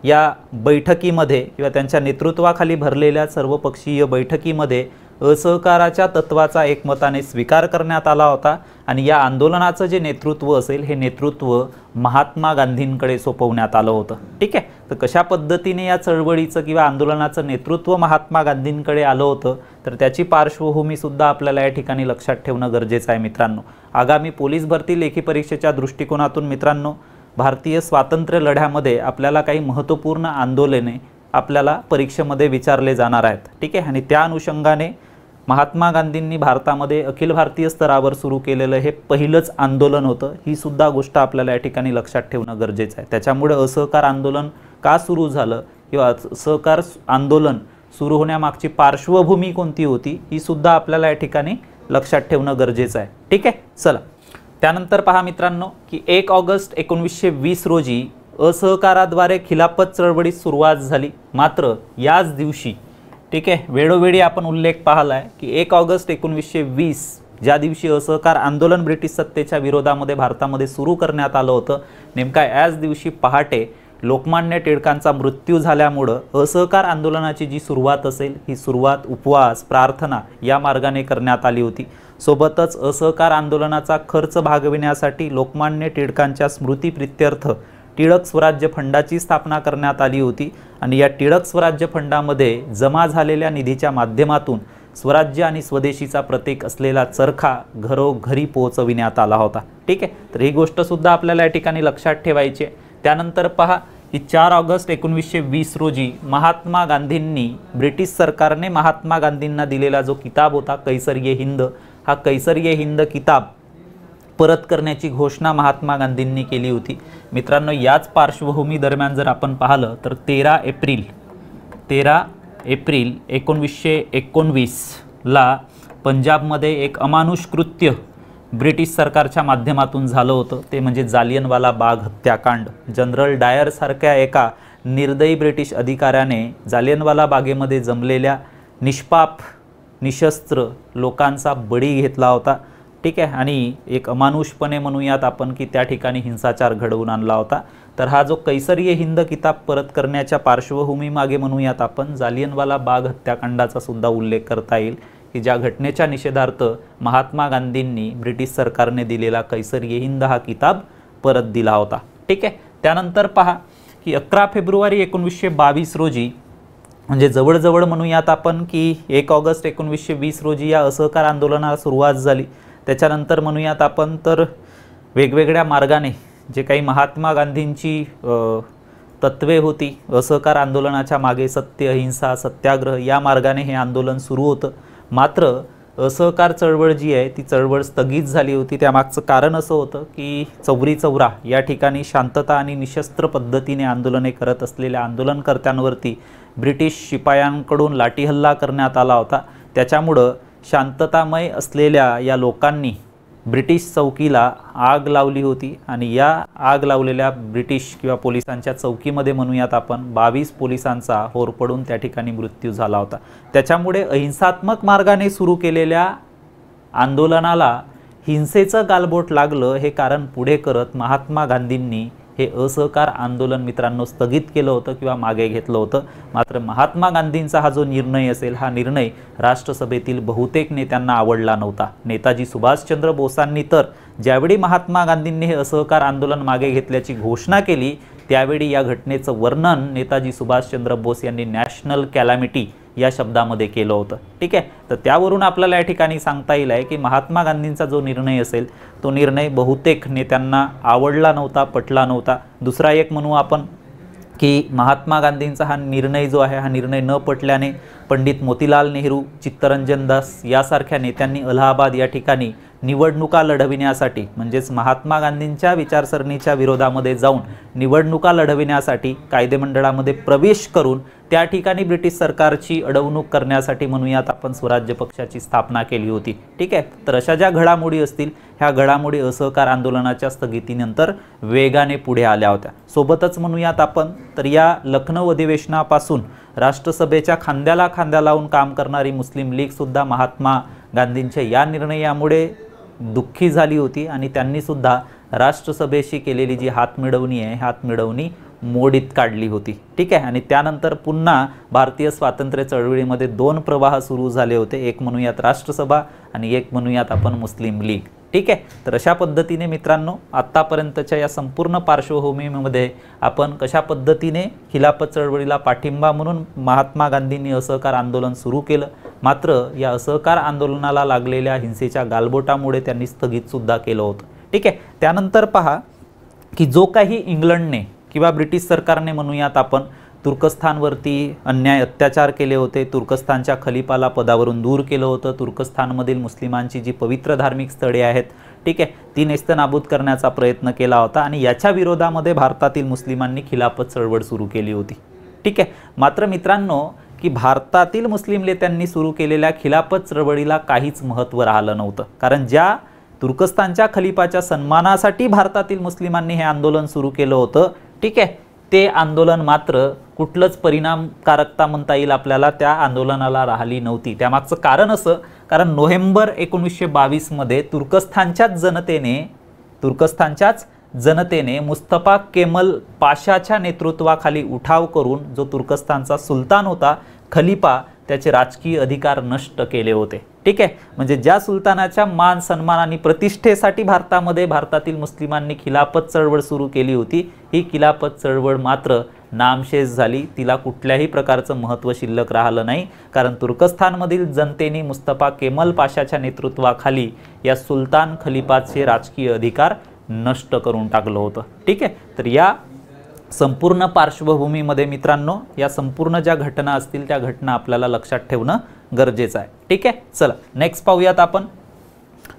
या बैठकीमध्ये किंवा त्यांच्या नेतृत्वाखाली भरलेल्या सर्वपक्षीय बैठकीमध्ये असहकाराच्या तत्वाचा एकमताने स्वीकार करण्यात आला होता आणि या आंदोलनाचं जे नेतृत्व असेल हे नेतृत्व महात्मा गांधींकडे सोपवण्यात आलं होतं। ठीक आहे, तर कशा पद्धतीने या चळवळीचं किंवा आंदोलनाचं नेतृत्व महात्मा गांधींकडे आलं होतं तर त्याची पार्श्वभूमी सुद्धा आपल्याला या ठिकाणी लक्षात ठेवणं गरजेचं आहे। मित्रांनो, आगामी पोलीस भरती लेखी परीक्षेच्या दृष्टिकोनातून मित्रांनो भारतीय स्वातंत्र्य लढ्यामध्ये आपल्याला काही महत्त्वपूर्ण आंदोलने आपल्याला परीक्षेमध्ये विचारले जाणार आहेत। ठीक आहे, आणि त्या अनुषंगाने महात्मा गांधींनी भारतामध्ये अखिल भारतीय स्तरावर सुरू केलेलं हे पहिलंच आंदोलन होतं, ही सुद्धा गोष्ट आपल्याला या ठिकाणी लक्षात ठेवणं गरजेचं आहे। त्याच्यामुळे असहकार आंदोलन का सुरू झालं किंवा असहकार आंदोलन सुरू होण्यामागची पार्श्वभूमी कोणती होती ही सुद्धा आपल्याला या ठिकाणी लक्षात ठेवणं गरजेचं आहे। ठीक आहे, चला त्यानंतर पहा मित्रांनो की 1 ऑगस्ट 1920 रोजी असहकाराद्वारे खिलाफत चळवळीस सुरुवात झाली। मात्र याच दिवशी ठीक आहे वेळोवेळी आपण उल्लेख पाहिला आहे की 1 ऑगस्ट 1920 ज्या दिवशी असहकार आंदोलन ब्रिटिश सत्तेच्या विरोधामध्ये भारतामध्ये सुरू करण्यात आलं होतं, नेमका याच दिवशी पहाटे लोकमान्य टिळकांचा मृत्यू झाल्यामुळं असहकार आंदोलनाची जी सुरुवात असेल ही सुरुवात उपवास प्रार्थना या मार्गाने करण्यात आली होती। सोबतच असहकार आंदोलनाचा खर्च भागविण्यासाठी लोकमान्य टिळकांच्या स्मृतिप्रित्यर्थ टिळक स्वराज्य फंडाची स्थापना करण्यात आली होती आणि या टिळक स्वराज्य फंडामध्ये जमा झालेल्या निधीच्या माध्यमातून स्वराज्य आणि स्वदेशीचा प्रतीक असलेला चरखा घरोघरी पोहोचविण्यात आला होता। ठीक आहे, तर ही गोष्ट सुद्धा आपल्याला या ठिकाणी लक्षात ठेवायची आहे। त्यानंतर पहा की 4 ऑगस्ट 1920 रोजी महात्मा गांधींनी ब्रिटिश सरकारने महात्मा गांधींना दिलेला जो किताब होता कैसर-ए-हिंद, हा कैसर-ए-हिंद किताब परत करण्याची घोषणा महात्मा गांधींनी केली होती। मित्रांनो, याच पार्श्वभूमी दरम्यान जर आपण पाहिलं तर 13 एप्रिल 1919 ला पंजाबमध्ये एक अमानुष कृत्य ब्रिटिश सरकारच्या माध्यमातून झालं होतं, ते म्हणजे जालियनवाला बाग हत्याकांड। जनरल डायर सारख्या एका निर्दयी ब्रिटिश अधिकाऱ्याने जालियनवाला बागेमध्ये जमलेल्या निष्पाप निशस्त्र लोकांचा बळी घेतला होता। ठीक आहे, आणि एक अमानुषपणे म्हणूयात आपण की त्या ठिकाणी हिंसाचार घडवून आणला होता। तर हा जो कैसर-ए-हिंद किताब परत करण्याच्या पार्श्वभूमीमागे म्हणूयात आपण जालियनवाला बाग हत्याकांडाचा सुद्धा उल्लेख करता येईल की ज्या घटनेच्या निषेधार्थ महात्मा गांधींनी ब्रिटिश सरकारने दिलेला कैसर-ए-हिंद हा किताब परत दिला होता। ठीक आहे, त्यानंतर पहा की 11 फेब्रुवारी 1922 रोजी म्हणजे जवळजवळ म्हणूयात आपण की 1 ऑगस्ट 1920 रोजी या असहकार आंदोलनाला सुरुवात झाली। त्याच्यानंतर म्हणूयात आपण तर वेगवेगळ्या मार्गाने जे काही महात्मा गांधींची तत्वे होती असहकार आंदोलनाच्या मागे सत्य अहिंसा सत्याग्रह या मार्गाने हे आंदोलन सुरू होतं। मात्र असहकार चळवळ जी आहे ती चळवळ स्थगित झाली होती। त्यामागचं कारण असं होतं की चौरी चौरा या ठिकाणी शांतता आणि निशस्त्र पद्धतीने आंदोलने करत असलेल्या आंदोलनकर्त्यांवरती ब्रिटिश शिपायांकडून लाठीहल्ला करण्यात आला होता। त्याच्यामुळं शांततामय असलेल्या या लोकांनी ब्रिटिश चौकीला आग लावली होती आणि या आग लावलेल्या ब्रिटिश किंवा पोलिसांच्या चौकीमध्ये म्हणूयात आपण 22 पोलिसांचा होरपळून त्या ठिकाणी मृत्यू झाला होता। त्याच्यामुळे अहिंसात्मक मार्गाने सुरू केलेल्या आंदोलनाला हिंसेचं गालबोट लागलं हे कारण पुढे करत महात्मा गांधींनी हे असहकार आंदोलन मित्रांनो स्थगित केलं होतं किंवा मागे घेतलं होतं। मात्र महात्मा गांधींचा हा जो निर्णय असेल हा निर्णय राष्ट्रसभेतील बहुतेक नेत्यांना आवडला नव्हता। नेताजी सुभाषचंद्र बोसांनी तर ज्यावेळी महात्मा गांधींनी हे असहकार आंदोलन मागे घेतल्याची घोषणा केली त्यावेळी या घटनेचं वर्णन नेताजी सुभाषचंद्र बोस यांनी नॅशनल कॅलॅमिटी या शब्दामध्ये केलं होतं। ठीक आहे, तर त्यावरून आपल्याला या ठिकाणी सांगता येईल आहे की महात्मा गांधींचा जो निर्णय असेल तो निर्णय बहुतेक नेत्यांना आवडला नव्हता, पटला नव्हता। दुसरा एक म्हणू आपण की महात्मा गांधींचा हा निर्णय जो आहे हा निर्णय न पटल्याने पंडित मोतीलाल नेहरू, चित्तरंजन दास यासारख्या नेत्यांनी अलाहाबाद या ठिकाणी निवडणुका लढविण्यासाठी म्हणजेच महात्मा गांधींच्या विचारसरणीच्या विरोधामध्ये जाऊन निवडणुका लढविण्यासाठी कायदेमंडळामध्ये प्रवेश करून त्या ठिकाणी ब्रिटिश सरकारची अडवणूक करण्यासाठी म्हणूयात आपण स्वराज्य पक्षाची स्थापना केली होती। ठीक आहे, तर अशा ज्या घडामोडी असतील ह्या घडामोडी असहकार आंदोलनाच्या स्थगितीनंतर वेगाने पुढे आल्या होत्या। सोबतच म्हणूयात आपण तर या लखनौ अधिवेशनापासून राष्ट्रसभेच्या खांद्याला खांद्या लावून काम करणारी मुस्लिम लीग सुद्धा महात्मा गांधींच्या या निर्णयामुळे दुःखी झाली होती आणि त्यांनी सुद्धा राष्ट्रसभेशी केलेली जी हातमिळवणी आहे हातमिळवणी मोडीत काढली होती। ठीक आहे, आणि त्यानंतर पुन्हा भारतीय स्वातंत्र्य चळवळीमध्ये 2 प्रवाह सुरू झाले होते, एक म्हणूयात राष्ट्रसभा आणि एक म्हणूयात आपण मुस्लिम लीग। ठीक आहे, तर अशा पद्धतीने मित्रांनो आतापर्यंतच्या या संपूर्ण पार्श्वभूमीमध्ये आपण कशा पद्धतीने खिलाफत चळवळीला पाठिंबा म्हणून महात्मा गांधींनी असहकार आंदोलन सुरू केलं, मात्र या असहकार आंदोलनाला लागलेल्या हिंसेच्या गालबोटामुळे त्यांनी स्थगित सुद्धा केलं होतं। ठीक आहे, त्यानंतर पहा की जो काही इंग्लंडने किंवा ब्रिटिश सरकारने म्हणूयात आपण तुर्कस्थानवरती अन्याय अत्याचार केले होते, तुर्कस्थानच्या खलिफाला पदावरून दूर केलं होतं, तुर्कस्थानमधील मुस्लिमांची जी पवित्र धार्मिक स्थळे आहेत ठीक आहे ती नेस्तनाबूत करण्याचा प्रयत्न केला होता आणि याच्या विरोधामध्ये भारतातील मुस्लिमांनी खिलाफत चळवळ सुरू केली होती। ठीक आहे, मात्र मित्रांनो की भारतातील मुस्लिम नेत्यांनी सुरू केलेल्या खिलाफत चळवळीला काहीच महत्त्व राहिलं नव्हतं, कारण ज्या तुर्कस्तानच्या खलिफाच्या सन्मानासाठी भारतातील मुस्लिमांनी हे आंदोलन सुरू केलं होतं ठीक आहे, ते आंदोलन मात्र कुठलंच परिणामकारकता म्हणता येईल आपल्याला त्या आंदोलनाला राहिली नव्हती. त्यामागचं कारण असं, कारण नोव्हेंबर 1922 मध्ये तुर्कस्तानच्याच जनतेने मुस्तफा केमल पाशाच्या नेतृत्वाखाली उठाव करून जो तुर्कस्तानचा सुलतान होता खलिफा त्याचे राजकीय अधिकार नष्ट केले होते. ठीक आहे, म्हणजे ज्या सुलतानाच्या मान सन्मान आणि प्रतिष्ठेसाठी भारतातील मुस्लिमांनी खिलाफत चळवळ सुरू केली होती, ही खिलाफत चळवळ मात्र नामशेष झाली. तिला कुठल्याही प्रकारचं महत्त्व शिल्लक राहिलं नाही, कारण तुर्कस्तानमधील जनतेने मुस्तफा केमल पाशाच्या नेतृत्वाखाली या सुलतान खलिफाचे राजकीय अधिकार नष्ट करून टाकलं होतं. ठीक आहे, तर या संपूर्ण पार्श्वभूमीमध्ये मित्रांनो या संपूर्ण ज्या घटना असतील त्या घटना आपल्याला लक्षात ठेवणं गरजेचं आहे. ठीक आहे, चला नेक्स्ट पाहूयात आपण.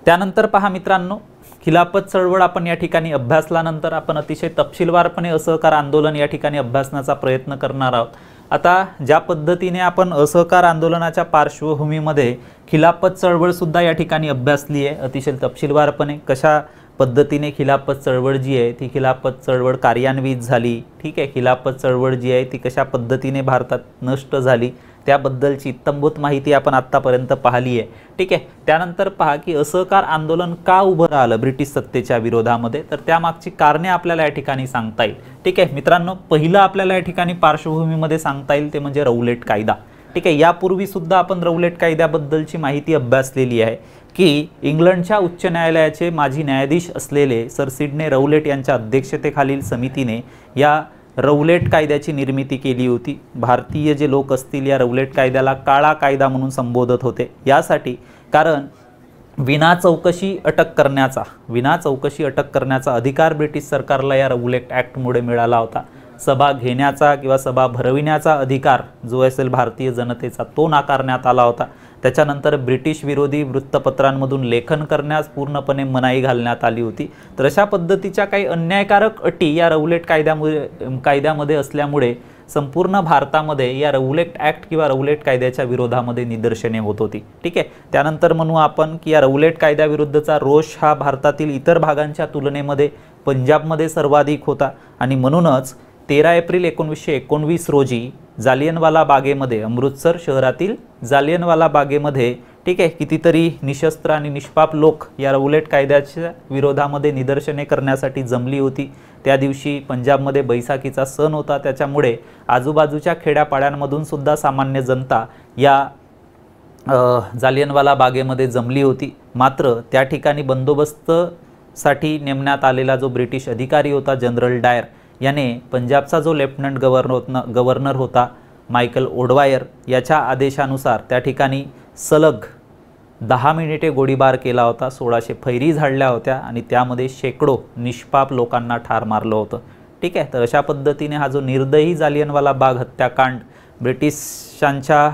त्यानंतर पहा मित्रांनो, खिलाफत चळवळ आपण या ठिकाणी अभ्यासल्यानंतर आपण अतिशय तपशीलवारपणे असहकार आंदोलन या ठिकाणी अभ्यासण्याचा प्रयत्न करणार आहोत. आता ज्या पद्धतीने आपण असहकार आंदोलनाच्या पार्श्वभूमीमध्ये खिलाफत चळवळ सुद्धा या ठिकाणी अभ्यासली आहे अतिशय तपशीलवारपणे, कशा पद्धतीने खिलाफत चळवळ जी आहे ती खिलाफत चळवळ कार्यान्वित झाली. ठीक आहे, खिलाफत चळवळ जी आहे ती कशा पद्धतीने भारतात नष्ट झाली त्याबद्दलची इत्थंभूत माहिती आपण आत्तापर्यंत पाहिली आहे. ठीक आहे, त्यानंतर पहा की असहकार आंदोलन का उभं राहिलं ब्रिटिश सत्तेच्या विरोधामध्ये, तर त्यामागची कारणे आपल्याला या ठिकाणी सांगता येईल. ठीक आहे मित्रांनो, पहिलं आपल्याला या ठिकाणी पार्श्वभूमीमध्ये सांगता येईल ते म्हणजे रौलेट कायदा. ठीक आहे, यापूर्वी सुद्धा आपण रौलेट कायद्याबद्दलची माहिती अभ्यासलेली आहे की इंग्लंडच्या उच्च न्यायालयाचे माजी न्यायाधीश असलेले सर सिडने रौलेट यांच्या अध्यक्षतेखालील समितीने या रौलेट कायद्याची निर्मिती केली होती. भारतीय जे लोक असतील या रौलेट कायद्याला काळा कायदा म्हणून संबोधत होते. यासाठी कारण विना चौकशी अटक करण्याचा अधिकार ब्रिटिश सरकारला या रौलेट ॲक्टमुळे मिळाला होता. सभा घेण्याचा किंवा सभा भरविण्याचा अधिकार जो असेल भारतीय जनतेचा तो नाकारण्यात आला होता. त्याच्यानंतर ब्रिटिश विरोधी वृत्तपत्रांमधून लेखन करण्यास पूर्णपणे मनाई घालण्यात आली होती. तर अशा पद्धतीच्या काही अन्यायकारक अटी या रौलेट कायद्यामध्ये असल्यामुळे संपूर्ण भारतामध्ये या रौलेट ॲक्ट किंवा रौलेट कायद्याच्या विरोधामध्ये निदर्शने होत होती. ठीक आहे, त्यानंतर म्हणू आपण की या रौलेट कायद्याविरुद्धचा रोष हा भारतातील इतर भागांच्या तुलनेमध्ये पंजाबमध्ये सर्वाधिक होता आणि म्हणूनच 13 एप्रिल 1919 रोजी जालियनवाला बागेमध्ये, अमृतसर शहरातील जालियनवाला बागेमध्ये ठीक आहे कितीतरी निशस्त्र आणि निष्पाप लोक या रौलेट कायद्याच्या विरोधामध्ये निदर्शने करण्यासाठी जमली होती. त्या दिवशी पंजाबमध्ये बैसाखीचा सण होता, त्याच्यामुळे आजूबाजूच्या खेड्यापाड्यांमधून सुद्धा सामान्य जनता या जालियनवाला बागेमध्ये जमली होती. मात्र त्या ठिकाणी बंदोबस्तसाठी नेमण्यात आलेला जो ब्रिटिश अधिकारी होता जनरल डायर याने पंजाबचा जो लेफ्टनंट गव्हर्नर होता मायकल ओडवायर याच्या आदेशानुसार त्या ठिकाणी सलग 10 मिनिटे गोळीबार केला होता. 1600 फैरी झाडल्या होत्या आणि त्यामध्ये शेकडो निष्पाप लोकांना ठार मारलं होतं. ठीक आहे, तर अशा पद्धतीने हा जो निर्दयी जालियनवाला बाग हत्याकांड ब्रिटिशांच्या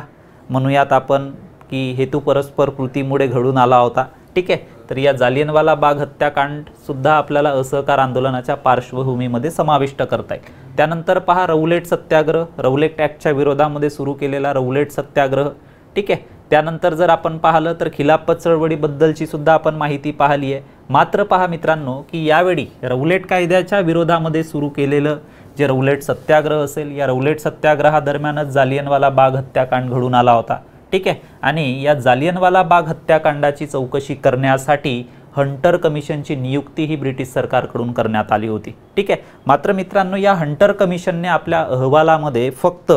म्हणूयात आपण की हेतुपरस्पर कृतीमुळे घडून आला होता. ठीक आहे, तर या जालियनवाला बाग हत्याकांड सुद्धा आपल्याला असहकार आंदोलनाच्या पार्श्वभूमीमध्ये समाविष्ट करता येईल. त्यानंतर पहा रौलेट सत्याग्रह, रौलेट ॲक्टच्या विरोधामध्ये सुरू केलेला रौलेट सत्याग्रह. ठीक आहे, त्यानंतर जर आपण पाहिलं तर खिलाफत चळवळीबद्दलची सुद्धा आपण माहिती पाहिली आहे. मात्र पहा मित्रांनो की यावेळी रौलेट कायद्याच्या विरोधामध्ये सुरू केलेलं जे रौलेट सत्याग्रह असेल या रौलेट सत्याग्रहादरम्यानच जालियनवाला बाग हत्याकांड घडून आला होता. ठीक आहे, आणि या जालियनवाला बाग हत्याकांडाची चौकशी करण्यासाठी हंटर कमिशनची नियुक्ती ही ब्रिटिश सरकारकडून करण्यात आली होती. ठीक आहे, मात्र मित्रांनो या हंटर कमिशनने आपल्या अहवालामध्ये फक्त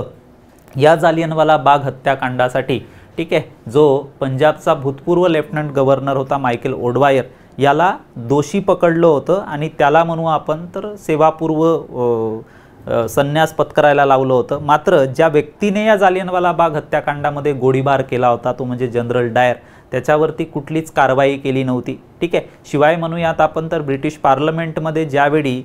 या जालियनवाला बाग हत्याकांडासाठी ठीक आहे जो पंजाबचा भूतपूर्व लेफ्टनंट गव्हर्नर होता मायकेल ओडवायर याला दोषी पकडलं होतं आणि त्याला म्हणू आपण तर सेवापूर्व संन्यास पत्करायला लावलं होतं. मात्र ज्या व्यक्तीने या जालियनवाला बाग हत्याकांडामध्ये गोळीबार केला होता तो म्हणजे जनरल डायर, त्याच्यावरती कुठलीच कारवाई केली नव्हती. ठीक आहे, शिवाय म्हणूयात आपण तर ब्रिटिश पार्लमेंटमध्ये ज्यावेळी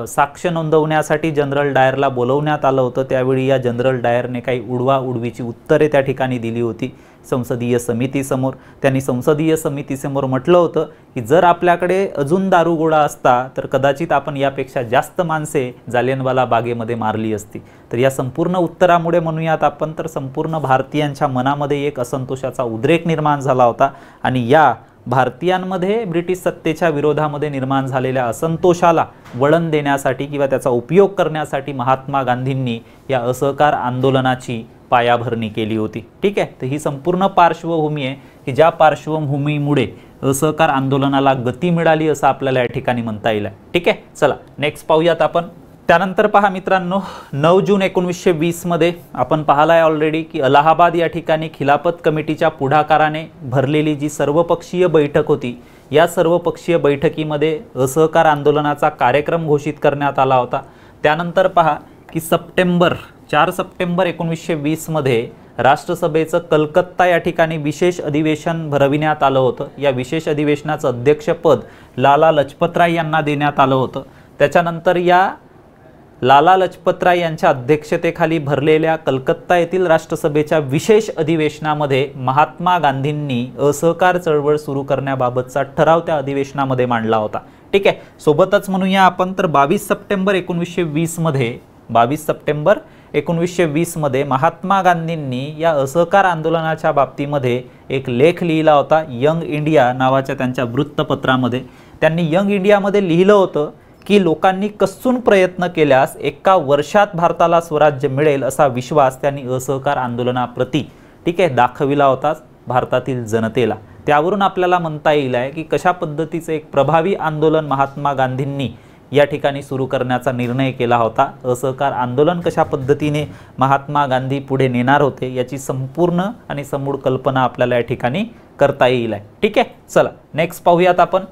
साक्ष नोंदवण्यासाठी जनरल डायरला बोलवण्यात आलं होतं त्यावेळी या जनरल डायरने काही उडवाउडवीची उत्तरे त्या ठिकाणी दिली होती संसदीय समितीसमोर. त्यांनी संसदीय समितीसमोर म्हटलं होतं की जर आपल्याकडे अजून दारुगोळा असता तर कदाचित आपण यापेक्षा जास्त माणसे जालियनवाला बागेमध्ये मारली असती. तर या संपूर्ण उत्तरामुळे म्हणूयात आपण तर संपूर्ण भारतीयांच्या मनामध्ये एक असंतोषाचा उद्रेक निर्माण झाला होता आणि या भारतीयांमध्ये ब्रिटिश सत्तेच्या विरोधामध्ये निर्माण झालेल्या असंतोषाला वळण देण्यासाठी किंवा त्याचा उपयोग करण्यासाठी महात्मा गांधींनी या असहकार आंदोलनाची पायाभरणी केली होती। ठीक आहे, तर ही संपूर्ण पार्श्वभूमी आहे की ज्या पार्श्वभूमीमुळे असहकार आंदोलनाला गती मिळाली असं आपल्याला या ठिकाणी म्हणता येईल। ठीक आहे, चला नेक्स्ट पाहूयात आपण। त्यानंतर पहा मित्रांनो, 9 जून 1920 मध्ये आपण पाहिलं आहे ऑलरेडी की अलाहाबाद या ठिकाणी खिलाफत कमिटीच्या पुढाकाराने भरलेली जी सर्वपक्षीय बैठक होती, या सर्वपक्षीय बैठकीमध्ये असहकार आंदोलनाचा कार्यक्रम घोषित करण्यात आला होता। त्यानंतर पहा की 4 सप्टेंबर 1920 मध्ये राष्ट्रसभेचं कलकत्ता या ठिकाणी विशेष अधिवेशन भरविण्यात आलं होतं। या विशेष अधिवेशनाचं अध्यक्षपद लाला लजपतराय यांना देण्यात आलं होतं। त्याच्यानंतर या लाला लजपतराय यांच्या अध्यक्षतेखाली भरलेल्या कलकत्ता येथील राष्ट्रसभेच्या विशेष अधिवेशनामध्ये महात्मा गांधींनी असहकार चळवळ सुरू करण्याबाबतचा ठराव त्या अधिवेशनामध्ये मांडला होता। ठीक आहे, सोबतच म्हणूया आपण तर 22 सप्टेंबर 1920 मध्ये महात्मा गांधींनी या असहकार आंदोलनाच्या बाबतीमध्ये एक लेख लिहिला होता यंग इंडिया नावाच्या त्यांच्या वृत्तपत्रामध्ये। त्यांनी यंग इंडियामध्ये लिहिलं होतं की लोकांनी कसून प्रयत्न केल्यास एका वर्षात भारताला स्वराज्य मिळेल असा विश्वास त्यांनी असहकार आंदोलनाप्रती ठीक आहे दाखविला होता भारतातील जनतेला। त्यावरून आपल्याला म्हणता येईल आहे की कशा पद्धतीचे एक प्रभावी आंदोलन महात्मा गांधींनी या ठिकाणी सुरू करण्याचा निर्णय केला होता। असहकार आंदोलन कशा पद्धतीने महात्मा गांधी पुढे नेणार होते याची संपूर्ण आणि समूळ कल्पना आपल्याला या ठिकाणी करता येईल आहे। ठीक आहे, चला नेक्स्ट पाहूयात आपण।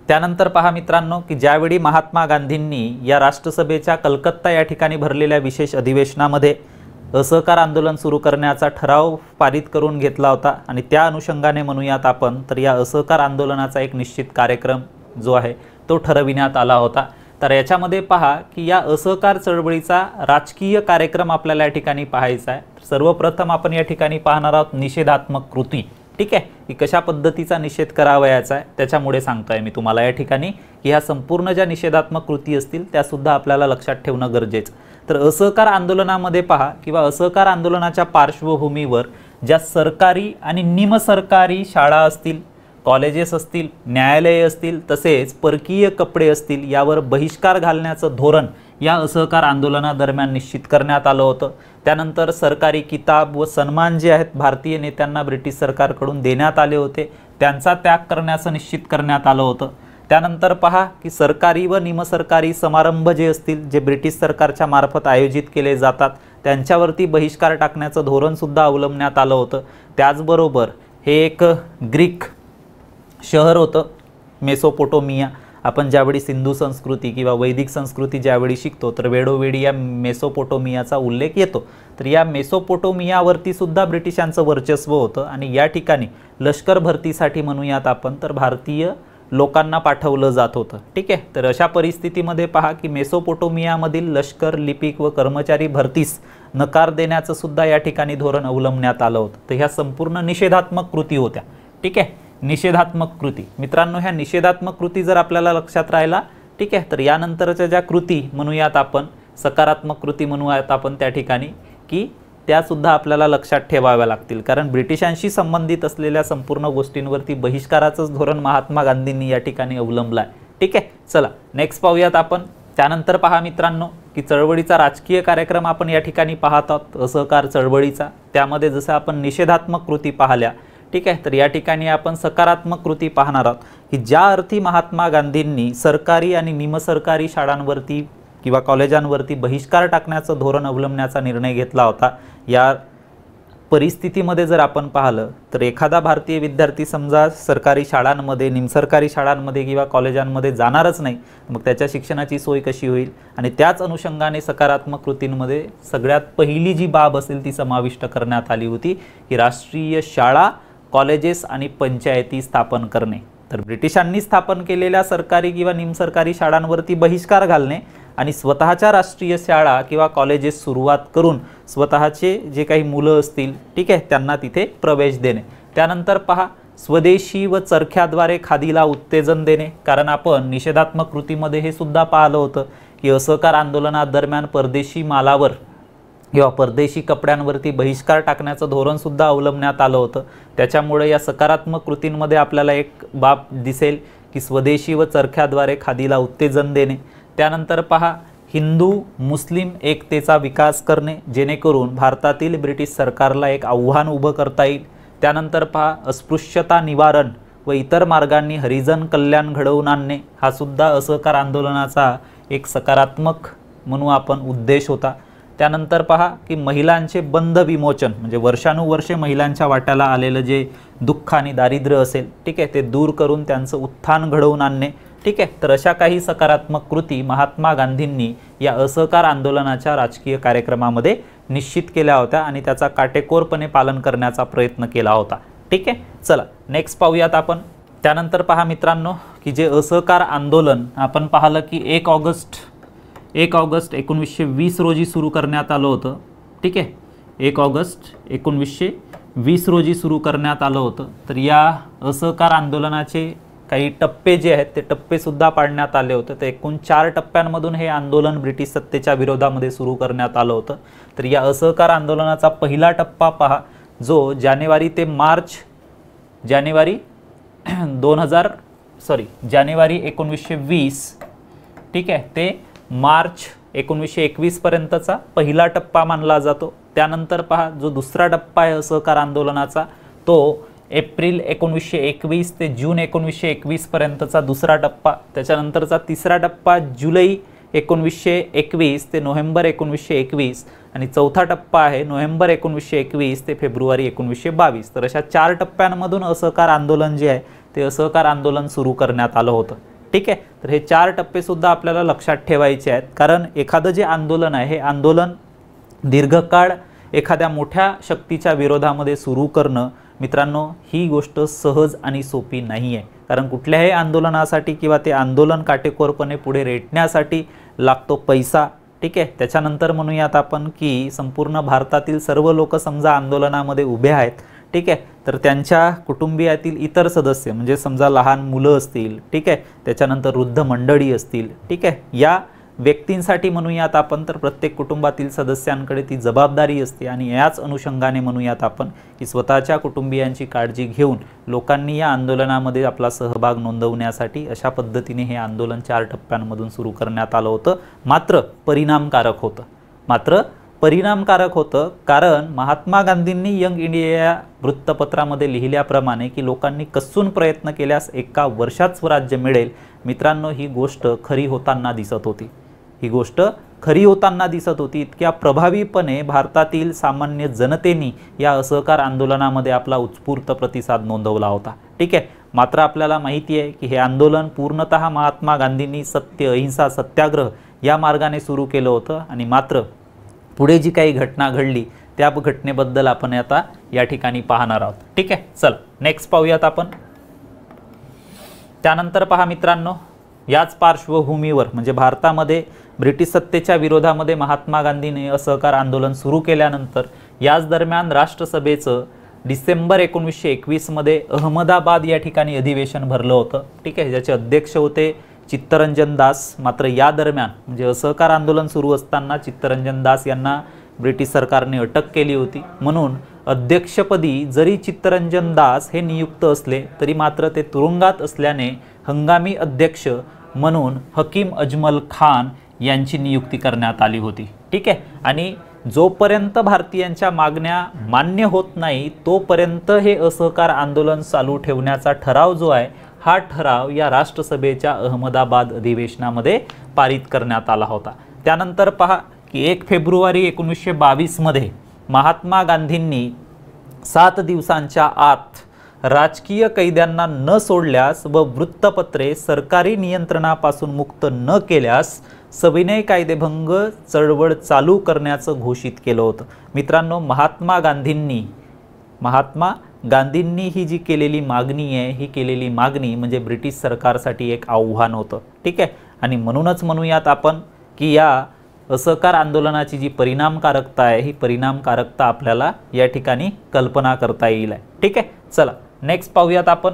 त्यानंतर पहा मित्रांनो की ज्यावेळी महात्मा गांधींनी या राष्ट्रसभेच्या कलकत्ता या ठिकाणी भरलेल्या विशेष अधिवेशनामध्ये असहकार आंदोलन सुरू करण्याचा ठराव पारित करून घेतला होता आणि त्या अनुषंगाने म्हणूयात आपण तर या असहकार आंदोलनाचा एक निश्चित कार्यक्रम जो आहे तो ठरविण्यात आला होता। तर याच्यामध्ये पहा की या असहकार चळवळीचा राजकीय कार्यक्रम आपल्याला या ठिकाणी पाहायचा आहे। सर्वप्रथम आपण या ठिकाणी पाहणार आहोत निषेधात्मक कृती। ठीक आहे, की कशा पद्धतीचा निषेध करावयाचा आहे त्याच्यामुळे सांगतोय मी तुम्हाला या ठिकाणी की ह्या संपूर्ण ज्या निषेधात्मक कृती असतील त्या सुद्धा आपल्याला लक्षात ठेवणं गरजेचं। तर असहकार आंदोलनामध्ये पहा किंवा असहकार आंदोलनाच्या पार्श्वभूमीवर ज्या सरकारी आणि निमसरकारी शाळा असतील, कॉलेजेस असतील, न्यायालये असतील, तसेच परकीय कपडे असतील यावर बहिष्कार घालण्याचं धोरण या असहकार आंदोलनादरम्यान निश्चित करण्यात आलं होतं। त्यानंतर सरकारी किताब व सन्मान जे आहेत भारतीय नेत्यांना ब्रिटिश सरकारकडून देण्यात आले होते त्यांचा त्याग करण्याचं निश्चित करण्यात आलं होतं। त्यानंतर पहा की सरकारी व निमसरकारी समारंभ जे असतील जे ब्रिटिश सरकारच्या मार्फत आयोजित केले जातात त्यांच्यावरती बहिष्कार टाकण्याचं धोरण सुद्धा अवलंबण्यात आलं होतं। त्याचबरोबर हे एक ग्रीक शहर होतं मेसोपोटोमिया। आपण ज्यावेळी सिंधू संस्कृती किंवा वैदिक संस्कृती ज्यावेळी शिकतो तर वेळोवेळी या मेसोपोटोमियाचा उल्लेख येतो। तर या मेसोपोटोमियावरती सुद्धा ब्रिटिशांचं वर्चस्व होतं आणि या ठिकाणी लष्कर भरतीसाठी म्हणूयात आपण तर भारतीय लोकांना पाठवलं जात होतं। ठीक आहे, तर अशा परिस्थितीमध्ये पहा की मेसोपोटोमियामधील लष्कर, लिपिक व कर्मचारी भरतीस नकार देण्याचं सुद्धा या ठिकाणी धोरण अवलंबण्यात आलं होतं। तर ह्या संपूर्ण निषेधात्मक कृती होत्या। ठीक आहे, निषेधात्मक कृती मित्रांनो, ह्या निषेधात्मक कृती जर आपल्याला लक्षात राहिला ठीक आहे तर यानंतरच्या ज्या कृती म्हणूयात आपण सकारात्मक कृती म्हणूयात आपण त्या ठिकाणी की त्या सुद्धा आपल्याला लक्षात ठेवाव्या लागतील, कारण ब्रिटिशांशी संबंधित असलेल्या संपूर्ण गोष्टींवरती बहिष्काराचंच धोरण महात्मा गांधींनी या ठिकाणी अवलंबलं आहे। ठीक आहे, चला नेक्स्ट पाहूयात आपण। त्यानंतर पहा मित्रांनो की चळवळीचा राजकीय कार्यक्रम आपण या ठिकाणी पाहत आहोत असहकार चळवळीचा। त्यामध्ये जसं आपण निषेधात्मक कृती पाहिल्या ठीक आहे तर या ठिकाणी आपण सकारात्मक कृती पाहणार आहोत की ज्या अर्थी महात्मा गांधींनी सरकारी आणि निमसरकारी शाळांवरती किंवा कॉलेजांवरती बहिष्कार टाकण्याचं धोरण अवलंबण्याचा निर्णय घेतला होता। या परिस्थितीमध्ये जर आपण पाहिलं तर एखादा भारतीय विद्यार्थी समजा सरकारी शाळांमध्ये, निमसरकारी शाळांमध्ये किंवा कॉलेजांमध्ये जाणारच नाही, मग त्याच्या शिक्षणाची सोय कशी होईल। आणि त्याच अनुषंगाने सकारात्मक कृतींमध्ये सगळ्यात पहिली जी बाब असेल ती समाविष्ट करण्यात आली होती की राष्ट्रीय शाळा, कॉलेजेस आणि पंचायती स्थापन करणे। तर ब्रिटिशांनी स्थापन केलेल्या सरकारी किंवा निमसरकारी शाळांवरती बहिष्कार घालणे आणि स्वतःच्या राष्ट्रीय शाळा किंवा कॉलेजेस सुरुवात करून स्वतःचे जे काही मुलं असतील ठीक आहे त्यांना तिथे प्रवेश देणे। त्यानंतर पहा स्वदेशी व चरख्याद्वारे खादीला उत्तेजन देणे, कारण आपण निषेधात्मक कृतीमध्ये हे सुद्धा पाहिलं होतं की असहकार आंदोलनादरम्यान परदेशी मालावर किंवा परदेशी कपड्यांवरती बहिष्कार टाकण्याचं धोरणसुद्धा अवलंबण्यात आलं होतं। त्याच्यामुळे या सकारात्मक कृतींमध्ये आपल्याला एक बाब दिसेल की स्वदेशी व चरख्याद्वारे खादीला उत्तेजन देणे। त्यानंतर पहा, हिंदू मुस्लिम एकतेचा विकास करणे, जेणेकरून भारतातील ब्रिटिश सरकारला एक आव्हान उभं करता येईल। त्यानंतर पहा, अस्पृश्यता निवारण व इतर मार्गांनी हरिजन कल्याण घडवून आणणे, हा सुद्धा असहकार आंदोलनाचा एक सकारात्मक म्हणू आपण उद्देश होता। त्यानंतर पहा की महिलांचे बंध विमोचन, म्हणजे वर्षानुवर्षे महिलांच्या वाट्याला आलेलं जे दुःख आणि दारिद्र्य असेल, ठीक आहे, ते दूर करून त्यांचं उत्थान घडवून आणणे, ठीक आहे। तर अशा काही सकारात्मक कृती महात्मा गांधींनी या असहकार आंदोलनाच्या राजकीय कार्यक्रमामध्ये निश्चित केल्या होत्या आणि त्याचा काटेकोरपणे पालन करण्याचा प्रयत्न केला होता, ठीक आहे। चला नेक्स्ट पाहूयात आपण। त्यानंतर पहा मित्रांनो की जे असहकार आंदोलन आपण पाहिलं की 1 ऑगस्ट 1920 रोजी सुरू करण्यात आलं होतं, ठीक आहे। 1 ऑगस्ट 1920 रोजी सुरू करण्यात आलं होतं। तर या असहकार आंदोलनाचे काही टप्पे जे आहेत ते टप्पेसुद्धा पाडण्यात आले होते। तर एकूण 4 टप्प्यांमधून हे आंदोलन ब्रिटिश सत्तेच्या विरोधामध्ये सुरू करण्यात आलं होतं। तर या असहकार आंदोलनाचा पहिला टप्पा पहा, जो जानेवारी 1920, ठीक आहे, ते मार्च 1921 पर्यंतचा पहिला टप्पा मानला जातो। त्यानंतर पहा, जो दुसरा टप्पा आहे असहकार आंदोलनाचा, तो एप्रिल 1921 ते जून 1921 पर्यंतचा दुसरा टप्पा। त्याच्यानंतरचा तिसरा टप्पा जुलै 1921 ते नोव्हेंबर 1921 आणि चौथा टप्पा आहे नोव्हेंबर 1921 ते फेब्रुवारी 1922। तर अशा 4 टप्प्यांमधून असहकार आंदोलन जे आहे ते असहकार आंदोलन सुरू करण्यात आलं होतं, ठीक आहे। तर हे 4 टप्पेसुद्धा आपल्याला लक्षात ठेवायचे आहेत, कारण एखादं जे आंदोलन आहे हे आंदोलन दीर्घकाळ एखाद्या मोठ्या शक्तीच्या विरोधामध्ये सुरू करणं मित्रांनो ही गोष्ट सहज आणि सोपी नाही आहे। कारण कुठल्याही आंदोलनासाठी किंवा ते आंदोलन काटेकोरपणे पुढे रेटण्यासाठी लागतो पैसा, ठीक आहे। त्याच्यानंतर म्हणूयात आपण की संपूर्ण भारतातील सर्व लोक समजा आंदोलनामध्ये उभे आहेत, ठीक आहे, तर त्यांच्या कुटुंबियातील इतर सदस्य म्हणजे समजा लहान मुलं असतील, ठीक आहे, त्याच्यानंतर वृद्ध मंडळी असतील, ठीक आहे, या व्यक्तींसाठी म्हणूयात आपण तर प्रत्येक कुटुंबातील सदस्यांकडे ती जबाबदारी असते आणि याच अनुषंगाने म्हणूयात आपण की स्वतःच्या कुटुंबियांची काळजी घेऊन लोकांनी या आंदोलनामध्ये आपला सहभाग नोंदवण्यासाठी अशा पद्धतीने हे आंदोलन 4 टप्प्यांमधून सुरू करण्यात आलं होतं। मात्र परिणामकारक होतं कारण महात्मा गांधींनी यंग इंडिया या वृत्तपत्रामध्ये लिहिल्याप्रमाणे की लोकांनी कसून प्रयत्न केल्यास 1 वर्षात स्वराज्य मिळेल, मित्रांनो ही गोष्ट खरी होताना दिसत होती। इतक्या प्रभावीपणे भारतातील सामान्य जनतेने या असहकार आंदोलनामध्ये आपला उत्स्फूर्त प्रतिसाद नोंदवला होता, ठीक आहे। मात्र आपल्याला माहिती आहे की हे आंदोलन पूर्णतः महात्मा गांधींनी सत्य, अहिंसा, सत्याग्रह या मार्गाने सुरू केलं होतं आणि मात्र पुढे जी काही घटना घडली त्या घटनेबद्दल आपण आता या ठिकाणी पाहणार आहोत, ठीक आहे। चला नेक्स्ट पाहूयात आपण। त्यानंतर पहा मित्रांनो, याच पार्श्वभूमीवर म्हणजे भारतामध्ये ब्रिटिश सत्तेच्या विरोधामध्ये महात्मा गांधींनी असहकार आंदोलन सुरू केल्यानंतर याच दरम्यान राष्ट्रसभेचं डिसेंबर 1921 मध्ये अहमदाबाद या ठिकाणी अधिवेशन भरलं होतं, ठीक आहे, ज्याचे अध्यक्ष होते चित्तरंजन दास। मात्र या दरम्यान म्हणजे असहकार आंदोलन सुरू असताना चित्तरंजन दास यांना ब्रिटिश सरकारने अटक केली होती, म्हणून अध्यक्षपदी जरी चित्तरंजन दास हे नियुक्त असले तरी मात्र ते तुरुंगात असल्याने हंगामी अध्यक्ष म्हणून हकीम अजमल खान यांची नियुक्ती करण्यात आली होती, ठीक आहे। आणि जोपर्यंत भारतीयांच्या मागण्या मान्य होत नाही तोपर्यंत हे असहकार आंदोलन चालू ठेवण्याचा ठराव जो आहे हा ठराव या राष्ट्रसभेच्या अहमदाबाद अधिवेशनामध्ये पारित करण्यात आला होता। त्यानंतर पहा की 1 फेब्रुवारी 1922 मध्ये महात्मा गांधींनी 7 दिवसांच्या आत राजकीय कैद्यांना न सोडल्यास व वृत्तपत्रे सरकारी नियंत्रणापासून मुक्त न केल्यास सविनय कायदेभंग चळवळ चालू करण्याचं घोषित केलं होतं। मित्रांनो, महात्मा गांधींनी ही जी केलेली मागणी आहे ही केलेली मागणी म्हणजे ब्रिटिश सरकारसाठी एक आव्हान होतं, ठीक आहे। आणि म्हणूनच म्हणूयात आपण की या असहकार आंदोलनाची जी परिणामकारकता आहे ही परिणामकारकता आपल्याला या ठिकाणी कल्पना करता येईल, ठीक आहे। चला नेक्स्ट पाहूयात आपण।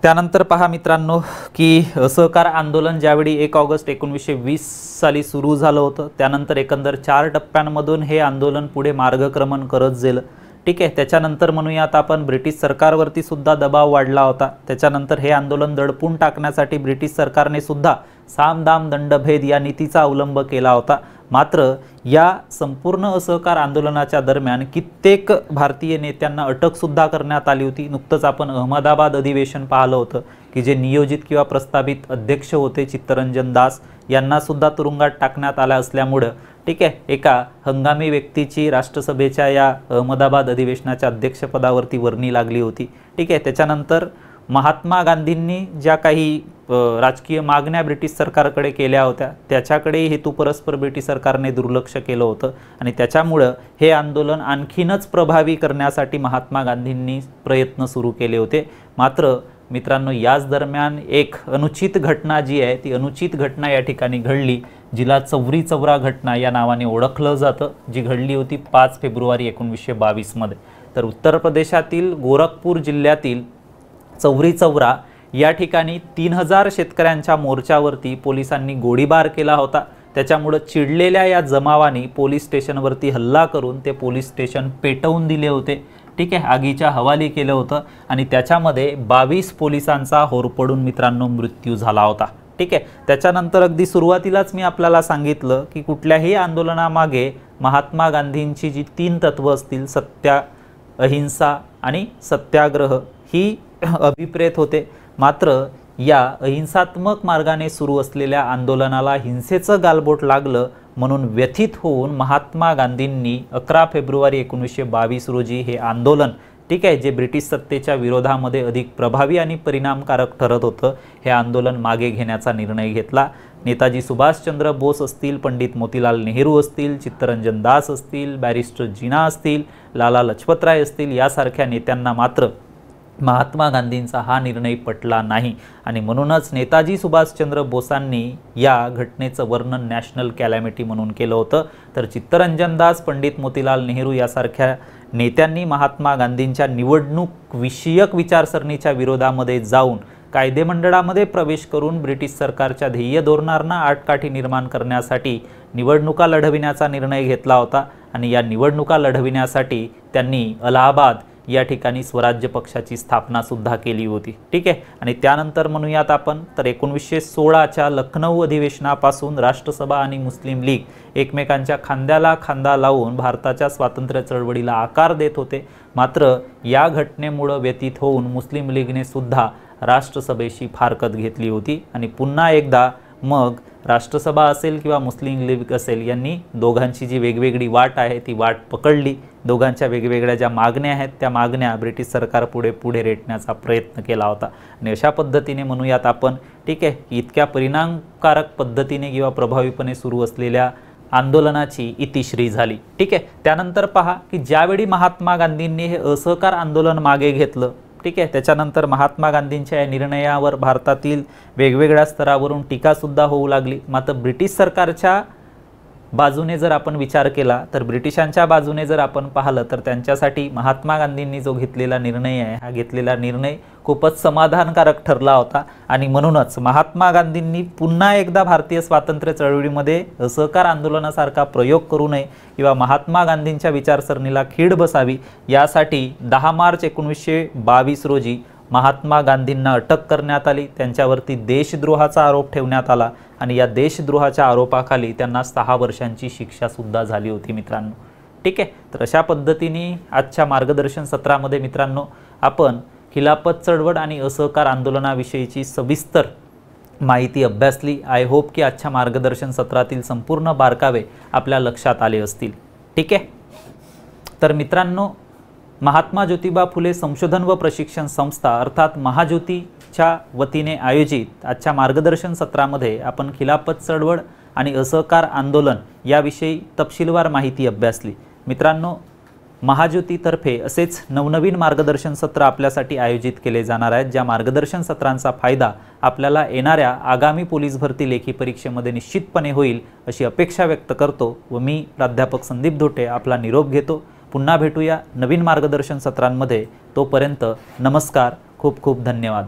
त्यानंतर पहा मित्रांनो की असहकार आंदोलन ज्यावेळी 1 ऑगस्ट 1920 साली सुरू झालं होतं, त्यानंतर एकंदर 4 टप्प्यांमधून हे आंदोलन पुढे मार्गक्रमण करत गेलं। ठीक आहे, त्याच्यानंतर म्हणूयात आपण ब्रिटिश सरकारवरती सुद्धा दबाव वाढला होता। त्याच्यानंतर हे आंदोलन दडपून टाकण्यासाठी ब्रिटिश सरकारने सुद्धा साम दाम दंडभेद या नीतीचा अवलंब केला होता। मात्र या संपूर्ण असहकार आंदोलनाच्या दरम्यान कित्येक भारतीय नेत्यांना अटक सुद्धा करण्यात आली होती। नुकतंच आपण अहमदाबाद अधिवेशन पाहिलं होतं की जे नियोजित किंवा प्रस्तावित अध्यक्ष होते चित्तरंजन दास यांना सुद्धा तुरुंगात टाकण्यात आला असल्यामुळे ठीक आहे, एका हंगामी व्यक्तीची राष्ट्रसभेच्या या अहमदाबाद अधिवेशनाच्या अध्यक्षपदावरती वर्णी लागली होती। ठीक आहे, त्याच्यानंतर महात्मा गांधींनी ज्या काही राजकीय मागण्या ब्रिटिश सरकारकडे केल्या होत्या त्याच्याकडे हेतुपरस्पर ब्रिटिश सरकारने दुर्लक्ष केलं होतं आणि त्याच्यामुळे हे आंदोलन आणखीनच प्रभावी करण्यासाठी महात्मा गांधींनी प्रयत्न सुरू केले होते। मात्र मित्रांनो याच दरम्यान एक अनुचित घटना जी आहे ती अनुचित घटना या ठिकाणी घडली, जिला चौरी चौरा घटना या नावाने ओळखलं जातं, जी घडली होती 5 फेब्रुवारी 1922 मध्ये। तर उत्तर प्रदेशातील गोरखपूर जिल्ह्यातील चौरी चौरा या ठिकाणी 3000 शेतकऱ्यांच्या मोर्चावरती पोलिसांनी गोळीबार केला होता। त्याच्यामुळे चिडलेल्या या जमावानी पोलीस स्टेशनवरती हल्ला करून ते पोलीस स्टेशन पेटवून दिले होते। ठीक आहे, आगीच्या हवाली केलं होतं आणि त्याच्यामध्ये 22 पोलिसांचा होरपळून मित्रांनो मृत्यू झाला होता। ठीक आहे, त्याच्यानंतर अगदी सुरुवातीलाच मी आपल्याला सांगितलं की कुठल्याही आंदोलनामागे महात्मा गांधींची जी 3 तत्व असतील, सत्य, अहिंसा आणि सत्याग्रह, ही अभिप्रेत होते। मात्र या अहिंसात्मक मार्गाने सुरू असलेल्या आंदोलनाला हिंसेचं गालबोट लागलं म्हणून व्यथित होऊन महात्मा गांधींनी 11 फेब्रुवारी 1922 रोजी हे आंदोलन ठीक आहे, जे ब्रिटिश सत्तेच्या विरोधामध्ये अधिक प्रभावी आणि परिणामकारक ठरत होतं, हे आंदोलन मागे घेण्याचा निर्णय घेतला। नेताजी सुभाषचंद्र बोस असतील, पंडित मोतीलाल नेहरू असतील, चित्तरंजन दास असतील, बॅरिस्टर जिना असतील, लाला लजपतराय असतील, यासारख्या नेत्यांना मात्र महात्मा गांधींचा हा निर्णय पटला नाही आणि म्हणूनच नेताजी सुभाषचंद्र बोसांनी या घटनेचं वर्णन नॅशनल कॅलॅमिटी म्हणून केलं होतं। तर चित्तरंजन दास, पंडित मोतीलाल नेहरू यासारख्या नेत्यांनी महात्मा गांधींच्या निवडणूक विषयक विचारसरणीच्या विरोधामध्ये जाऊन कायदेमंडळामध्ये प्रवेश करून ब्रिटिश सरकारच्या ध्येय धोरणांना आडकाठी निर्माण करण्यासाठी निवडणुका लढविण्याचा निर्णय घेतला होता आणि या निवडणुका लढविण्यासाठी त्यांनी अलाहाबाद या ठिकाणी स्वराज्य पक्षाची स्थापना सुद्धा केली होती। ठीक आहे, आणि त्यानंतर म्हणूयात आपण तर 1916च्या लखनौ अधिवेशनापासून राष्ट्रसभा आणि मुस्लिम लीग एकमेकांच्या खांद्याला खांदा लावून भारताच्या स्वातंत्र्य चळवळीला आकार देत होते। मात्र या घटनेमुळे व्यतीत होऊन मुस्लिम लीगने सुद्धा राष्ट्रसभेशी फारकत घेतली होती आणि पुन्हा एकदा मग राष्ट्रसभा असेल किंवा मुस्लिम लीग असेल यांनी दोघांची जी वेगवेगळी वाट आहे ती वाट पकडली। दोघांच्या वेगवेगळ्या ज्या मागण्या आहेत त्या मागण्या ब्रिटिश सरकार पुढे रेटण्याचा प्रयत्न केला होता आणि अशा पद्धतीने म्हणूयात आपण ठीक आहे, इतक्या परिणामकारक पद्धतीने किंवा प्रभावीपणे सुरू असलेल्या आंदोलनाची इतिश्री झाली। ठीक आहे, त्यानंतर पहा की ज्यावेळी महात्मा गांधींनी हे असहकार आंदोलन मागे घेतलं, ठीक आहे, त्याच्यानंतर महात्मा गांधींच्या या निर्णयावर भारतातील वेगवेगळ्या स्तरावरून टीकासुद्धा होऊ लागली। मात्र ब्रिटिश सरकारच्या बाजूने जर आपण विचार केला तर ब्रिटिशांच्या बाजूने जर आपण पाहिलं तर त्यांच्यासाठी महात्मा गांधींनी जो घेतलेला निर्णय आहे हा घेतलेला निर्णय खूपच समाधानकारक ठरला होता आणि म्हणूनच महात्मा गांधींनी पुन्हा एकदा भारतीय स्वातंत्र्य चळवळीमध्ये असहकार आंदोलनासारखा प्रयोग करू नये किंवा महात्मा गांधींच्या विचारसरणीला खीड बसावी यासाठी 10 मार्च 1922 रोजी महात्मा गांधींना अटक करण्यात आली। त्यांच्यावरती देशद्रोहाचा आरोप ठेवण्यात आला आणि या देशद्रोहाच्या आरोपाखाली त्यांना 6 वर्षांची शिक्षा सुद्धा झाली होती मित्रांनो। ठीक आहे, तर अशा पद्धतीने आजच्या मार्गदर्शन सत्रामध्ये मित्रांनो आपण खिलाफत चळवळ आणि असहकार आंदोलनाविषयीची सविस्तर माहिती अभ्यासली। आय होप की आजच्या मार्गदर्शन सत्रातील संपूर्ण बारकावे आपल्या लक्षात आले असतील। ठीक आहे, तर मित्रांनो महात्मा ज्योतिबा फुले संशोधन व प्रशिक्षण संस्था अर्थात महाज्योतीच्या वतीने आयोजित आजच्या मार्गदर्शन सत्रामध्ये आपण खिलाफत चळवळ आणि असहकार आंदोलन याविषयी तपशीलवार माहिती अभ्यासली। मित्रांनो महाज्योतीतर्फे असेच नवनवीन मार्गदर्शन सत्र आपल्यासाठी आयोजित केले जाणार आहेत, ज्या मार्गदर्शन सत्रांचा फायदा आपल्याला येणाऱ्या आगामी पोलीस भरती लेखी परीक्षेमध्ये निश्चितपणे होईल अशी अपेक्षा व्यक्त करतो व मी प्राध्यापक संदीप धोटे आपला निरोप घेतो। पुन्हा भेटूया नवीन मार्गदर्शन सत्रांमध्ये, तोपर्यंत नमस्कार, खूप खूप धन्यवाद।